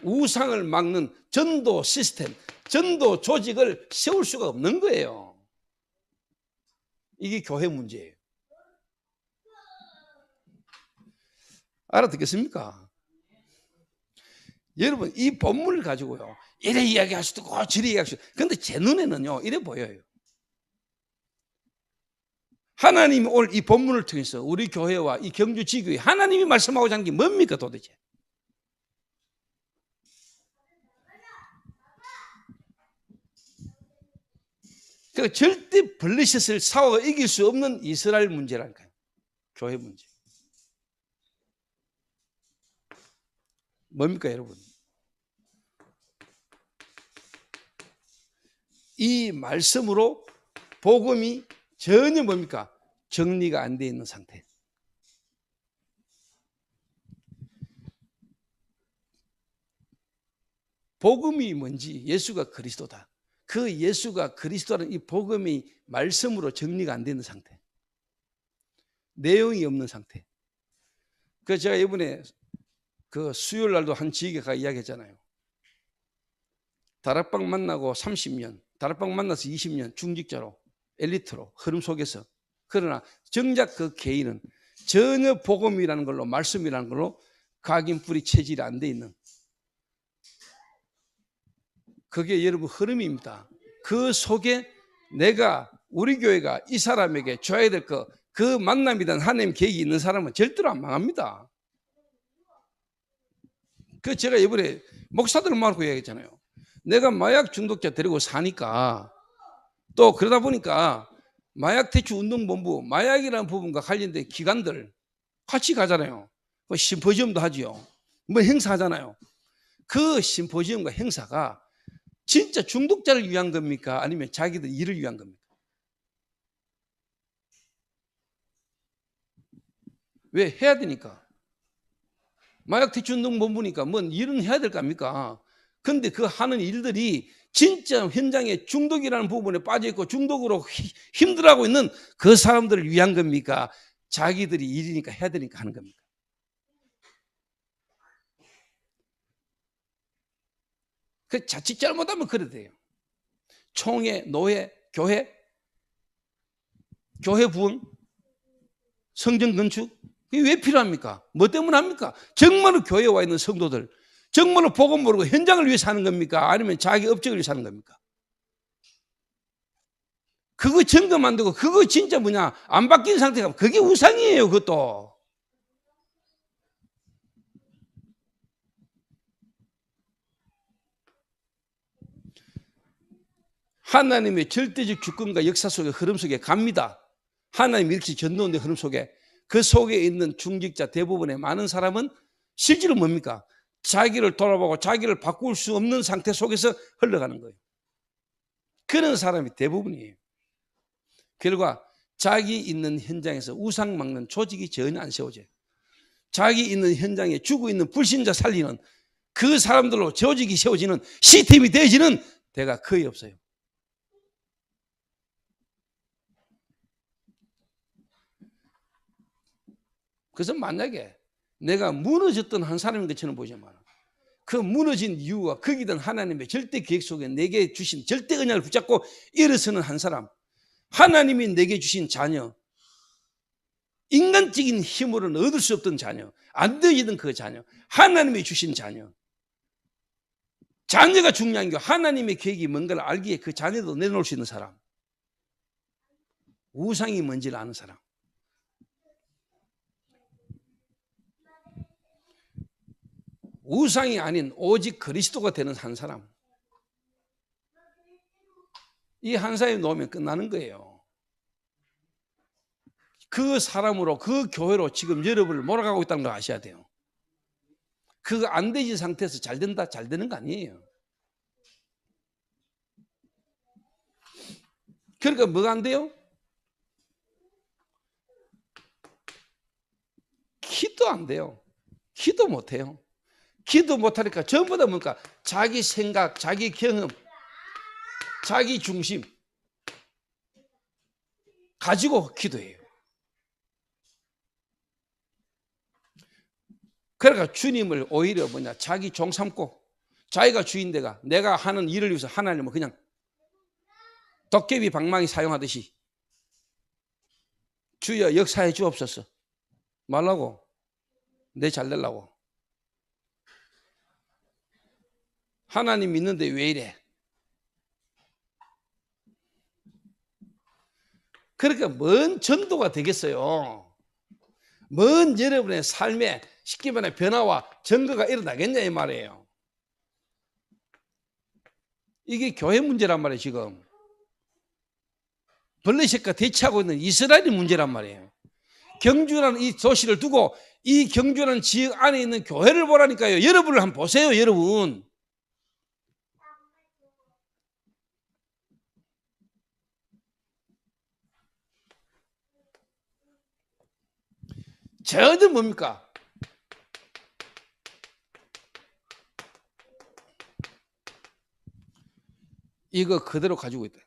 우상을 막는 전도 시스템, 전도 조직을 세울 수가 없는 거예요. 이게 교회 문제예요. 알아듣겠습니까? 여러분 이 본문을 가지고요 이래 이야기할 수도 있고 저래 이야기할 수도 있고 근데 제 눈에는요 이래 보여요. 하나님이 오늘 이 본문을 통해서 우리 교회와 이 경주 지교회 하나님이 말씀하고자 하는 게 뭡니까 도대체? 그 절대 블레셋을 싸워 이길 수 없는 이스라엘 문제라니까요. 교회 문제. 뭡니까 여러분? 이 말씀으로 복음이 전혀 뭡니까? 정리가 안 돼 있는 상태. 복음이 뭔지 예수가 그리스도다. 그 예수가 그리스도라는 이 복음이 말씀으로 정리가 안 되는 상태. 내용이 없는 상태. 그래서 제가 이번에 그 수요일 날도 한 지역에 가 이야기했잖아요. 다락방 만나고 30년, 다락방 만나서 20년 중직자로 엘리트로 흐름 속에서 그러나 정작 그 개인은 전혀 복음이라는 걸로 말씀이라는 걸로 각인뿌리 체질이 안 돼 있는 그게 여러분 흐름입니다. 그 속에 내가 우리 교회가 이 사람에게 줘야 될 그 만남이든 하나님 계획이 있는 사람은 절대로 안 망합니다. 그 제가 이번에 목사들 많고 얘기했잖아요. 내가 마약 중독자 데리고 사니까 또 그러다 보니까 마약 퇴치 운동본부 마약이라는 부분과 관련된 기관들 같이 가잖아요. 심포지엄도 하지요. 뭐 행사하잖아요. 그 심포지엄과 행사가 진짜 중독자를 위한 겁니까? 아니면 자기들 일을 위한 겁니까? 왜? 해야 되니까. 마약 퇴치 운동본부니까 뭐 일은 해야 될 거 아닙니까? 근데 그 하는 일들이 진짜 현장에 중독이라는 부분에 빠져있고 중독으로 힘들어하고 있는 그 사람들을 위한 겁니까? 자기들이 일이니까 해야 되니까 하는 겁니까? 그 자칫 잘못하면 그래 돼요. 총회, 노회, 교회 부흥, 성전 건축 이게 왜 필요합니까? 뭐 때문에 합니까? 정말로 교회에 와 있는 성도들 정말로 복음 모르고 현장을 위해 사는 겁니까? 아니면 자기 업적을 위해 사는 겁니까? 그거 점검 안 되고 그거 진짜 뭐냐 안 바뀐 상태가 그게 우상이에요. 그것도 하나님의 절대적 주권과 역사 속의 흐름 속에 갑니다. 하나님이 이렇게 전도하는 흐름 속에 그 속에 있는 중직자 대부분의 많은 사람은 실제로 뭡니까? 자기를 돌아보고 자기를 바꿀 수 없는 상태 속에서 흘러가는 거예요. 그런 사람이 대부분이에요. 결과 자기 있는 현장에서 우상 막는 조직이 전혀 안 세워져요. 자기 있는 현장에 죽어 있는 불신자 살리는 그 사람들로 조직이 세워지는 시스템이 되어지는 데가 거의 없어요. 그래서 만약에 내가 무너졌던 한 사람인 것처럼 보지만 그 무너진 이유가 거기든 하나님의 절대 계획 속에 내게 주신 절대 언약을 붙잡고 일어서는 한 사람, 하나님이 내게 주신 자녀, 인간적인 힘으로는 얻을 수 없던 자녀, 안 되어지던 그 자녀, 하나님이 주신 자녀, 자녀가 중요한 게 하나님의 계획이 뭔가를 알기에 그 자녀도 내놓을 수 있는 사람, 우상이 뭔지를 아는 사람. 우상이 아닌 오직 그리스도가 되는 한 사람. 이 한 사람이 놓으면 끝나는 거예요. 그 사람으로, 그 교회로 지금 여러분을 몰아가고 있다는 걸 아셔야 돼요. 그거 안 되지 상태에서 잘 된다, 잘 되는 거 아니에요. 그러니까 뭐가 안 돼요? 기도 안 돼요. 기도 못 해요. 기도 못하니까 전부 다 뭔가 자기 생각, 자기 경험, 자기 중심 가지고 기도해요. 그러니까 주님을 오히려 뭐냐, 자기 종 삼고 자기가 주인데가 내가 하는 일을 위해서 하나님을 그냥 도깨비 방망이 사용하듯이 주여 역사해 주옵소서 말라고, 내 잘 되려고. 하나님 믿는데 왜 이래? 그러니까 뭔 전도가 되겠어요? 뭔 여러분의 삶에 쉽게 말해 변화와 증거가 일어나겠냐 이 말이에요. 이게 교회 문제란 말이에요. 지금 블레셋과 대치하고 있는 이스라엘의 문제란 말이에요. 경주라는 이 도시를 두고 이 경주라는 지역 안에 있는 교회를 보라니까요. 여러분을 한번 보세요. 여러분. 저는 뭡니까? 이거 그대로 가지고 있다.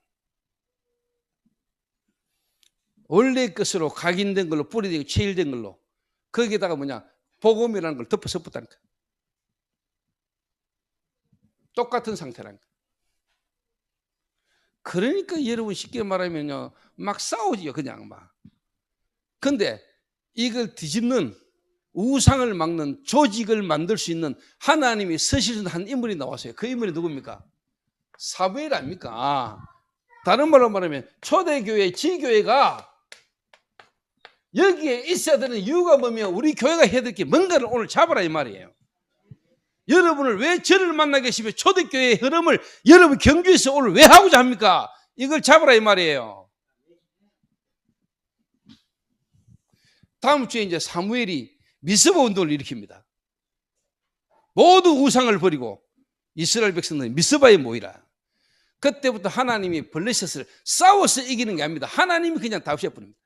원래 것으로 각인된 걸로, 뿌리되고 체일된 걸로, 거기에다가 뭐냐, 복음이라는 걸 덮어 섞었다니까. 똑같은 상태라니까. 그러니까 여러분 쉽게 말하면요, 막 싸우지요, 그냥 막. 근데 이걸 뒤집는, 우상을 막는 조직을 만들 수 있는 하나님이 서시는 한 인물이 나왔어요. 그 인물이 누굽니까? 사무엘 아닙니까? 다른 말로 말하면 초대교회, 지교회가 여기에 있어야 되는 이유가 뭐면 우리 교회가 해야 될 게 뭔가를 오늘 잡아라 이 말이에요. 여러분을 왜 저를 만나게 하시면 초대교회의 흐름을 여러분 경주에서 오늘 왜 하고자 합니까? 이걸 잡아라 이 말이에요. 다음 주에 이제 사무엘이 미스바 운동을 일으킵니다. 모두 우상을 버리고 이스라엘 백성들이 미스바에 모이라. 그때부터 하나님이 블레셋을 싸워서 이기는 게 아닙니다. 하나님이 그냥 다 없애버립니다.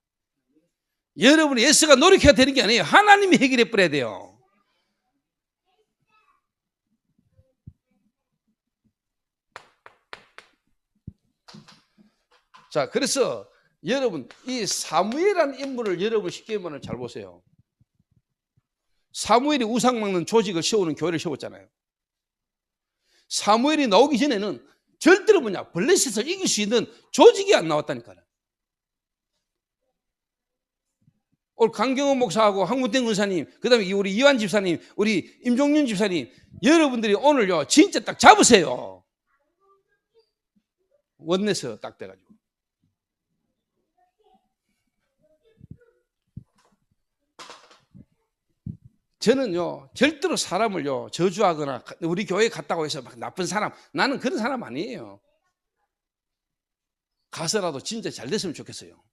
여러분이 예수가 노력해야 되는 게 아니에요. 하나님이 해결해 버려야 돼요. 자, 그래서 여러분 이 사무엘이라는 인물을 여러분 쉽게 말하면 잘 보세요. 사무엘이 우상 막는 조직을 세우는 교회를 세웠잖아요. 사무엘이 나오기 전에는 절대로 뭐냐, 블레셋을 이길 수 있는 조직이 안 나왔다니까요. 오늘 강경원 목사하고 황문택 의사님, 그 다음에 우리 이완 집사님, 우리 임종윤 집사님, 여러분들이 오늘요 진짜 딱 잡으세요. 원내서 딱 돼가지고. 저는요 절대로 사람을요 저주하거나 우리 교회에 갔다고 해서 막 나쁜 사람, 나는 그런 사람 아니에요. 가서라도 진짜 잘 됐으면 좋겠어요.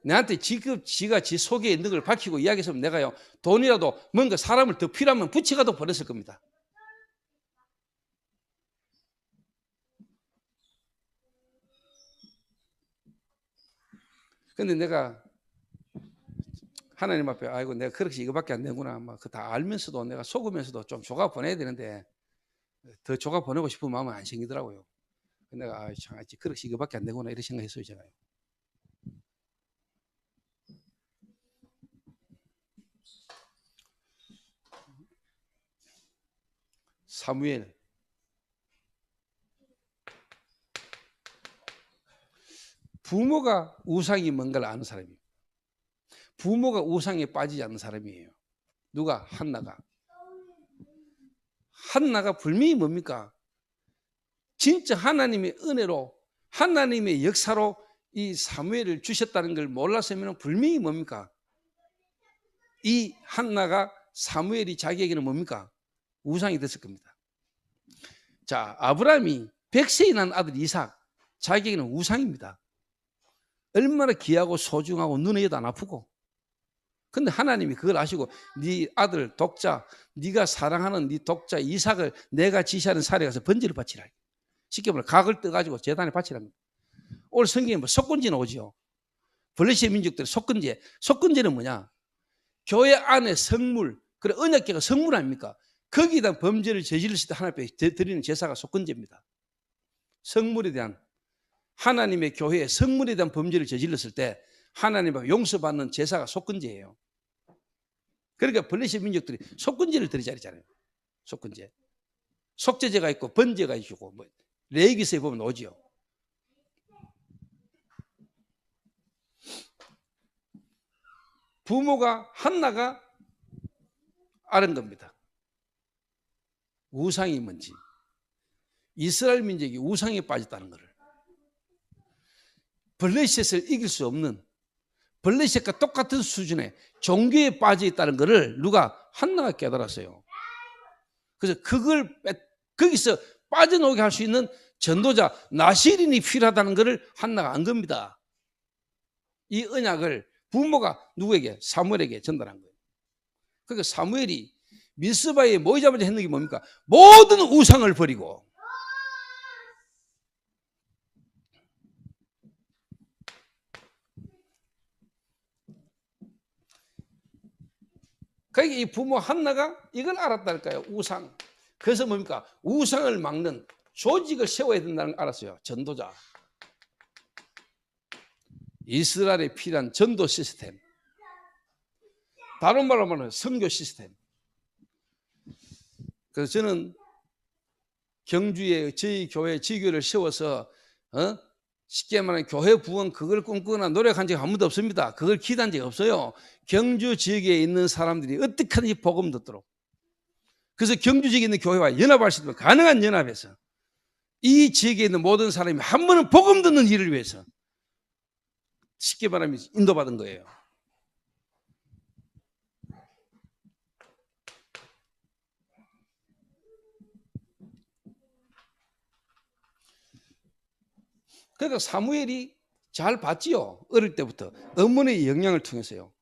내한테 지금 지가 지 속에 있는 걸 밝히고 이야기했으면 내가요 돈이라도 뭔가 사람을 더 필요하면 부채가도 버렸을 겁니다. 근데 내가 하나님 앞에 아이고 내가 그렇게 이거밖에 안 되구나 막 그 다 알면서도 내가 속으면서도 좀 조각 보내야 되는데 더 조각 보내고 싶은 마음은 안 생기더라고요. 내가 아 참 그렇게 이거밖에 안 되구나 이렇게 생각했어요 제가. 사무엘 부모가 우상이 뭔가를 아는 사람이에요. 부모가 우상에 빠지지 않는 사람이에요. 누가? 한나가. 한나가 분명히 뭡니까? 진짜 하나님의 은혜로 하나님의 역사로 이 사무엘을 주셨다는 걸 몰랐으면 분명히 뭡니까? 이 한나가 사무엘이 자기에게는 뭡니까? 우상이 됐을 겁니다. 자, 아브라함이 100세에 난 아들 이삭, 자기에게는 우상입니다. 얼마나 귀하고 소중하고 눈에도 안 아프고. 근데 하나님이 그걸 아시고 네 아들 독자, 네가 사랑하는 네 독자 이삭을 내가 지시하는 산에 가서 번제를 바치라. 쉽게 말해 각을 떠가지고 제단에 바치랍니다. 오늘 성경에 뭐 속건제 나오죠. 블레셋 민족들의 속건제. 속건제는 뭐냐? 교회 안에 성물, 그래 언약궤가 성물 아닙니까? 거기다 범죄를 저질렀을 때 하나님 앞에 드리는 제사가 속건제입니다. 성물에 대한 하나님의 교회에 성물에 대한 범죄를 저질렀을 때 하나님 앞에 용서받는 제사가 속건제예요. 그러니까 블레셋 민족들이 속건제를 드리자 그랬잖아요. 속건제. 속죄제가 있고 번제가 있고 뭐 레위기서에 보면 오지요. 부모가 한나가 아는 겁니다. 우상이 뭔지. 이스라엘 민족이 우상에 빠졌다는 것을. 블레셋을 이길 수 없는 블레셋과 똑같은 수준의 종교에 빠져 있다는 것을 누가 한나가 깨달았어요. 그래서 그걸 거기서 빠져나오게 할 수 있는 전도자 나시린이 필요하다는 것을 한나가 안 겁니다. 이 언약을 부모가 누구에게? 사무엘에게 전달한 거예요. 그러니까 사무엘이 미스바에 모이자마자 했는 게 뭡니까? 모든 우상을 버리고 그러니까 이 부모 한나가 이걸 알았다니까요. 우상. 그래서 뭡니까? 우상을 막는 조직을 세워야 된다는 걸 알았어요. 전도자. 이스라엘에 필요한 전도 시스템. 다른 말로 말하면 선교 시스템. 그래서 저는 경주에 저희 교회 지교를 세워서 쉽게 말하면 교회 부흥 그걸 꿈꾸거나 노력한 적이 한 번도 없습니다. 그걸 기도한 적이 없어요. 경주 지역에 있는 사람들이 어떻게 하든지 복음 듣도록. 그래서 경주 지역에 있는 교회와 연합할 수 있는 가능한 연합에서 이 지역에 있는 모든 사람이 한 번은 복음 듣는 일을 위해서 쉽게 말하면 인도받은 거예요. 그러니까 사무엘이 잘 봤지요. 어릴 때부터 어머니의 영향을 통해서요.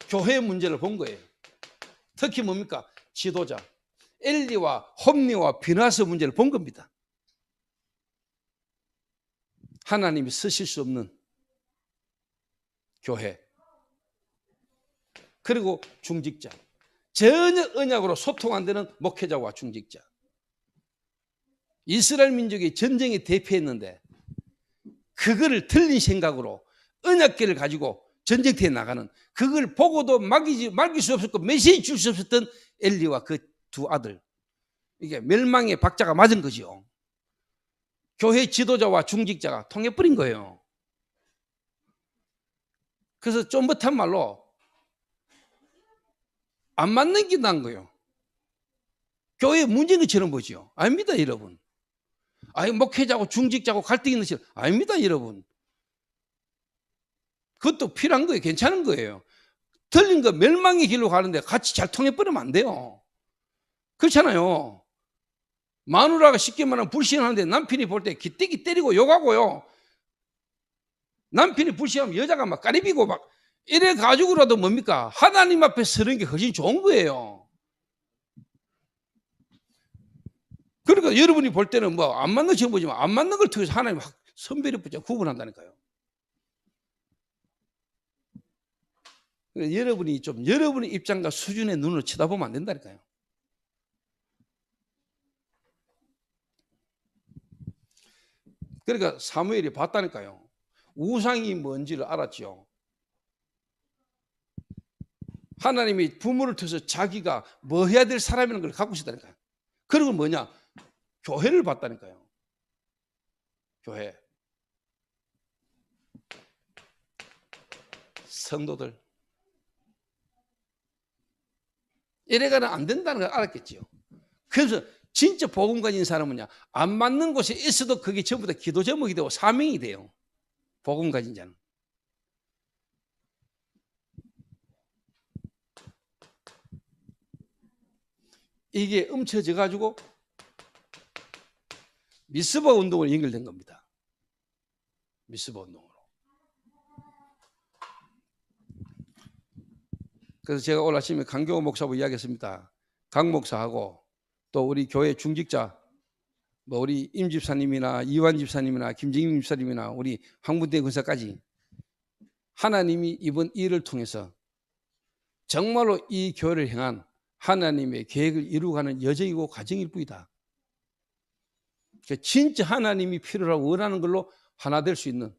교회의 문제를 본 거예요. 특히 뭡니까? 지도자 엘리와 홈리와 비나스 문제를 본 겁니다. 하나님이 쓰실 수 없는 교회. 그리고 중직자. 전혀 언약으로 소통 안 되는 목회자와 중직자. 이스라엘 민족이 전쟁에 대피했는데 그거를 틀린 생각으로 언약궤를 가지고 전쟁터에 나가는 그걸 보고도 말릴 수 없었고 메시지 줄 수 없었던 엘리와 그 두 아들. 이게 멸망의 박자가 맞은 거죠. 교회 지도자와 중직자가 통해버린 거예요. 그래서 좀 못한 말로 안 맞는 게 난 거예요. 교회에 문제인 것처럼 보죠. 아닙니다, 여러분. 아니, 목회자고 중직자고 갈등이 있는 것처럼 아닙니다, 여러분. 그것도 필요한 거예요. 괜찮은 거예요. 틀린 거 멸망의 길로 가는데 같이 잘 통해버리면 안 돼요. 그렇잖아요. 마누라가 쉽게 말하면 불신하는데 남편이 볼 때 기대기 때리고 욕하고요. 남편이 불신하면 여자가 막 까리비고 막 이래 가지고라도 뭡니까? 하나님 앞에 서는 게 훨씬 좋은 거예요. 그러니까 여러분이 볼 때는 뭐 안 맞는 것처럼 보지만 안 맞는 걸 통해서 하나님 선별이 붙여 구분한다니까요. 그러니까 여러분이 좀 여러분의 입장과 수준의 눈으로 쳐다보면 안 된다니까요. 그러니까 사무엘이 봤다니까요. 우상이 뭔지를 알았죠. 하나님이 부모를 통해서 자기가 뭐 해야 될 사람이라는 걸 갖고 있었다니까요. 그리고 뭐냐? 교회를 봤다니까요. 교회. 성도들. 이래가는 안 된다는 걸 알았겠지요. 그래서 진짜 복음 가진 사람은요, 안 맞는 곳에 있어도 그게 전부 다 기도 제목이 되고 사명이 돼요. 복음 가진 자는. 이게 움켜져 가지고 미스바 운동으로 연결된 겁니다. 미스바 운동으로. 그래서 제가 오늘 아침에 강경호 목사하고 이야기했습니다. 강 목사하고 또 우리 교회 중직자, 뭐 우리 임 집사님이나 이완 집사님이나 김정임 집사님이나 우리 황문대 권사까지 하나님이 이번 일을 통해서 정말로 이 교회를 향한 하나님의 계획을 이루어가는 여정이고 과정일 뿐이다. 그러니까 진짜 하나님이 필요하고 원하는 걸로 하나 될 수 있는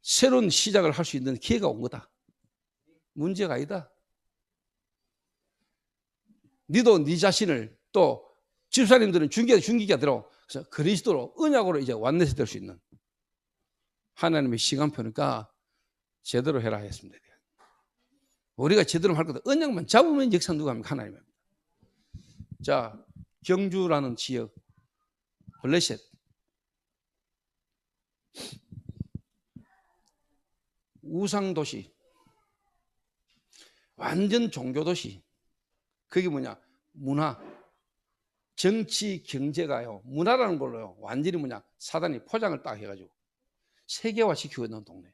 새로운 시작을 할 수 있는 기회가 온 거다. 문제가 아니다. 너도 네 자신을 또 집사님들은 중기자대로 그래서 그리스도로 언약으로 이제 완내서 될 수 있는 하나님의 시간표니까 제대로 해라 했습니다. 우리가 제대로 할 거다. 언약만 잡으면 역사 누가 합니까? 하나님입니다. 자, 경주라는 지역 블레셋 우상도시 완전 종교도시. 그게 뭐냐? 문화, 정치, 경제가요. 문화라는 걸로요. 완전히 뭐냐? 사단이 포장을 딱 해가지고 세계화 시키고 있는 동네.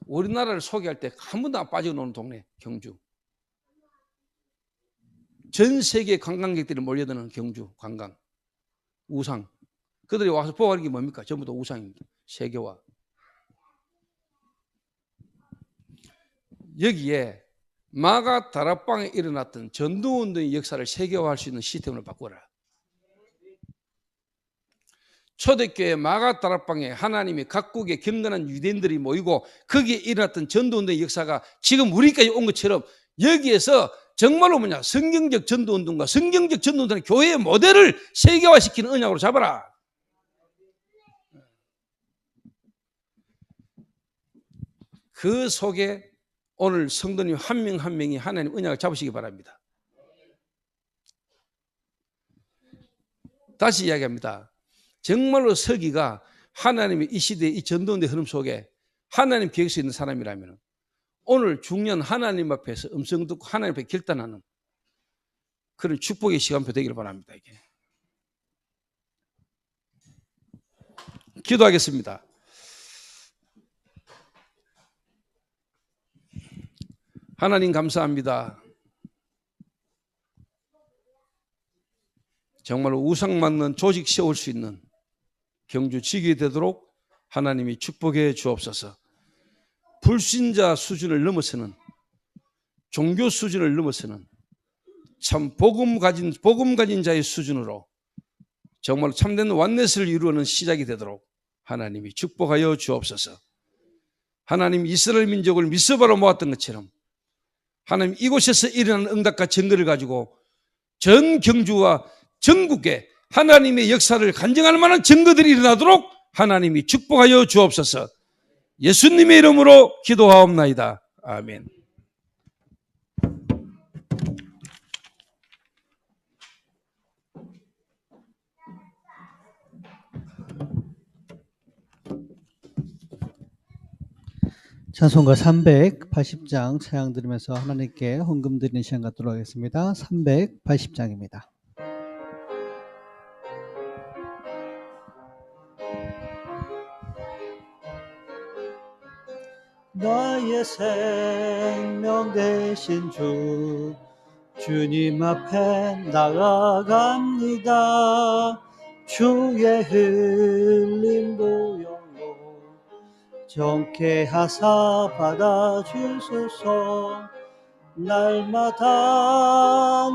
우리나라를 소개할 때 한 번도 안 빠져노는 동네, 경주. 전 세계 관광객들이 몰려드는 경주, 관광. 우상. 그들이 와서 보고 가는 게 뭡니까? 전부 다 우상입니다. 세계화. 여기에 마가 다락방에 일어났던 전도운동의 역사를 세계화할 수 있는 시스템으로 바꾸라. 초대교회 마가 다락방에 하나님이 각국의 경건한 유대인들이 모이고 거기에 일어났던 전도운동의 역사가 지금 우리까지 온 것처럼 여기에서 정말로 뭐냐? 성경적 전도운동과 성경적 전도운동의 교회의 모델을 세계화시키는 언약으로 잡아라. 그 속에 오늘 성도님 한 명 한 명이 하나님 언약을 잡으시기 바랍니다. 다시 이야기합니다. 정말로 서기가 하나님의 이 시대의 이 전도운동의 흐름 속에 하나님 계획에 있는 사람이라면 오늘 중요한 하나님 앞에서 음성 듣고 하나님 앞에 결단하는 그런 축복의 시간표 되기를 바랍니다. 이게. 기도하겠습니다. 하나님 감사합니다. 정말 우상 맞는 조직 세울 수 있는 경주 지기 되도록 하나님이 축복해 주옵소서. 불신자 수준을 넘어서는 종교 수준을 넘어서는 참 복음 가진 자의 수준으로 정말 참된 완넷을 이루는 시작이 되도록 하나님이 축복하여 주옵소서. 하나님 이스라엘 민족을 미스바로 모았던 것처럼 하나님 이곳에서 일어나는 응답과 증거를 가지고 전 경주와 전국에 하나님의 역사를 간증할 만한 증거들이 일어나도록 하나님이 축복하여 주옵소서. 예수님의 이름으로 기도하옵나이다. 아멘. 찬송가 380장 찬양 들으면서 하나님께 헌금 드리는 시간 갖도록 하겠습니다. 380장입니다. 나의 생명 되신 주 주님 앞에 나아갑니다. 주의 흘린 보혈로 정케 하사 받아주소서. 날마다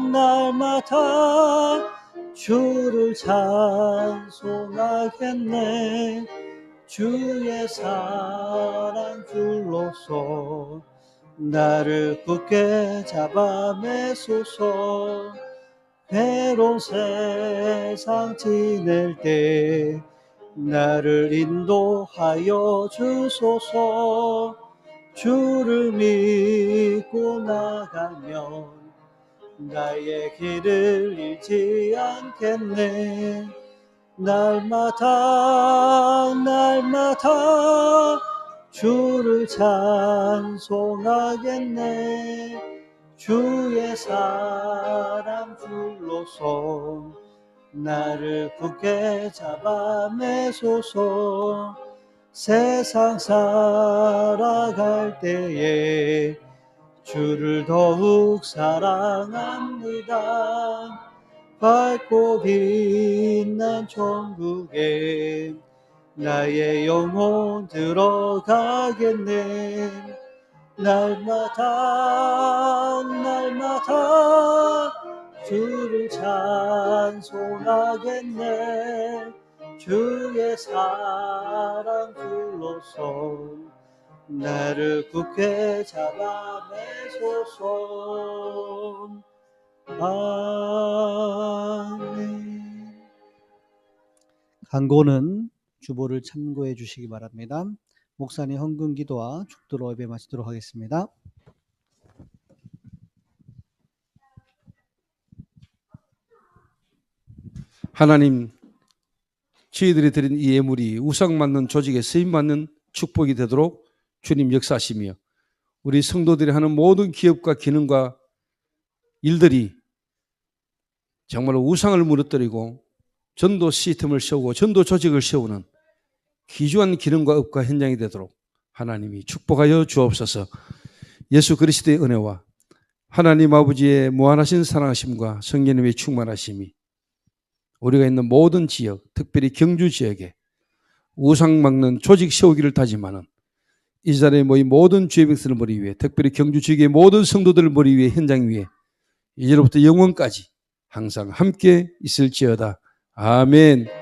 주를 찬송하겠네. 주의 사랑 줄로서 나를 굳게 잡아매소서. 괴로운 세상 지낼 때 나를 인도하여 주소서. 주를 믿고 나가면 나의 길을 잃지 않겠네. 날마다 주를 찬송하겠네. 주의 사랑 줄로서 나를 굳게 잡아매소서. 세상 살아갈 때에 주를 더욱 사랑합니다. 밝고 빛난 천국에 나의 영혼 들어가겠네. 날마다 주를 찬송하겠네. 주의 사랑 줄로서 나를 굳게 잡아매소서. 아멘. 강고는 주보를 참고해 주시기 바랍니다. 목사님 헌금 기도와 축도로 예배 마치도록 하겠습니다. 하나님, 저희들이 드린 이 예물이 우상받는 조직에 쓰임받는 축복이 되도록 주님 역사하시며 우리 성도들이 하는 모든 기업과 기능과 일들이 정말로 우상을 무너뜨리고 전도 시스템을 세우고 전도 조직을 세우는 귀중한 기능과 업과 현장이 되도록 하나님이 축복하여 주옵소서. 예수 그리스도의 은혜와 하나님 아버지의 무한하신 사랑하심과 성령님의 충만하심이 우리가 있는 모든 지역, 특별히 경주 지역에 우상 막는 조직 세우기를 다짐하는 이 자리에 모인 모든 주의 백성을 머리 위에, 특별히 경주 지역의 모든 성도들을 머리 위에, 현장 위에 이제로부터 영원까지 항상 함께 있을지어다. 아멘.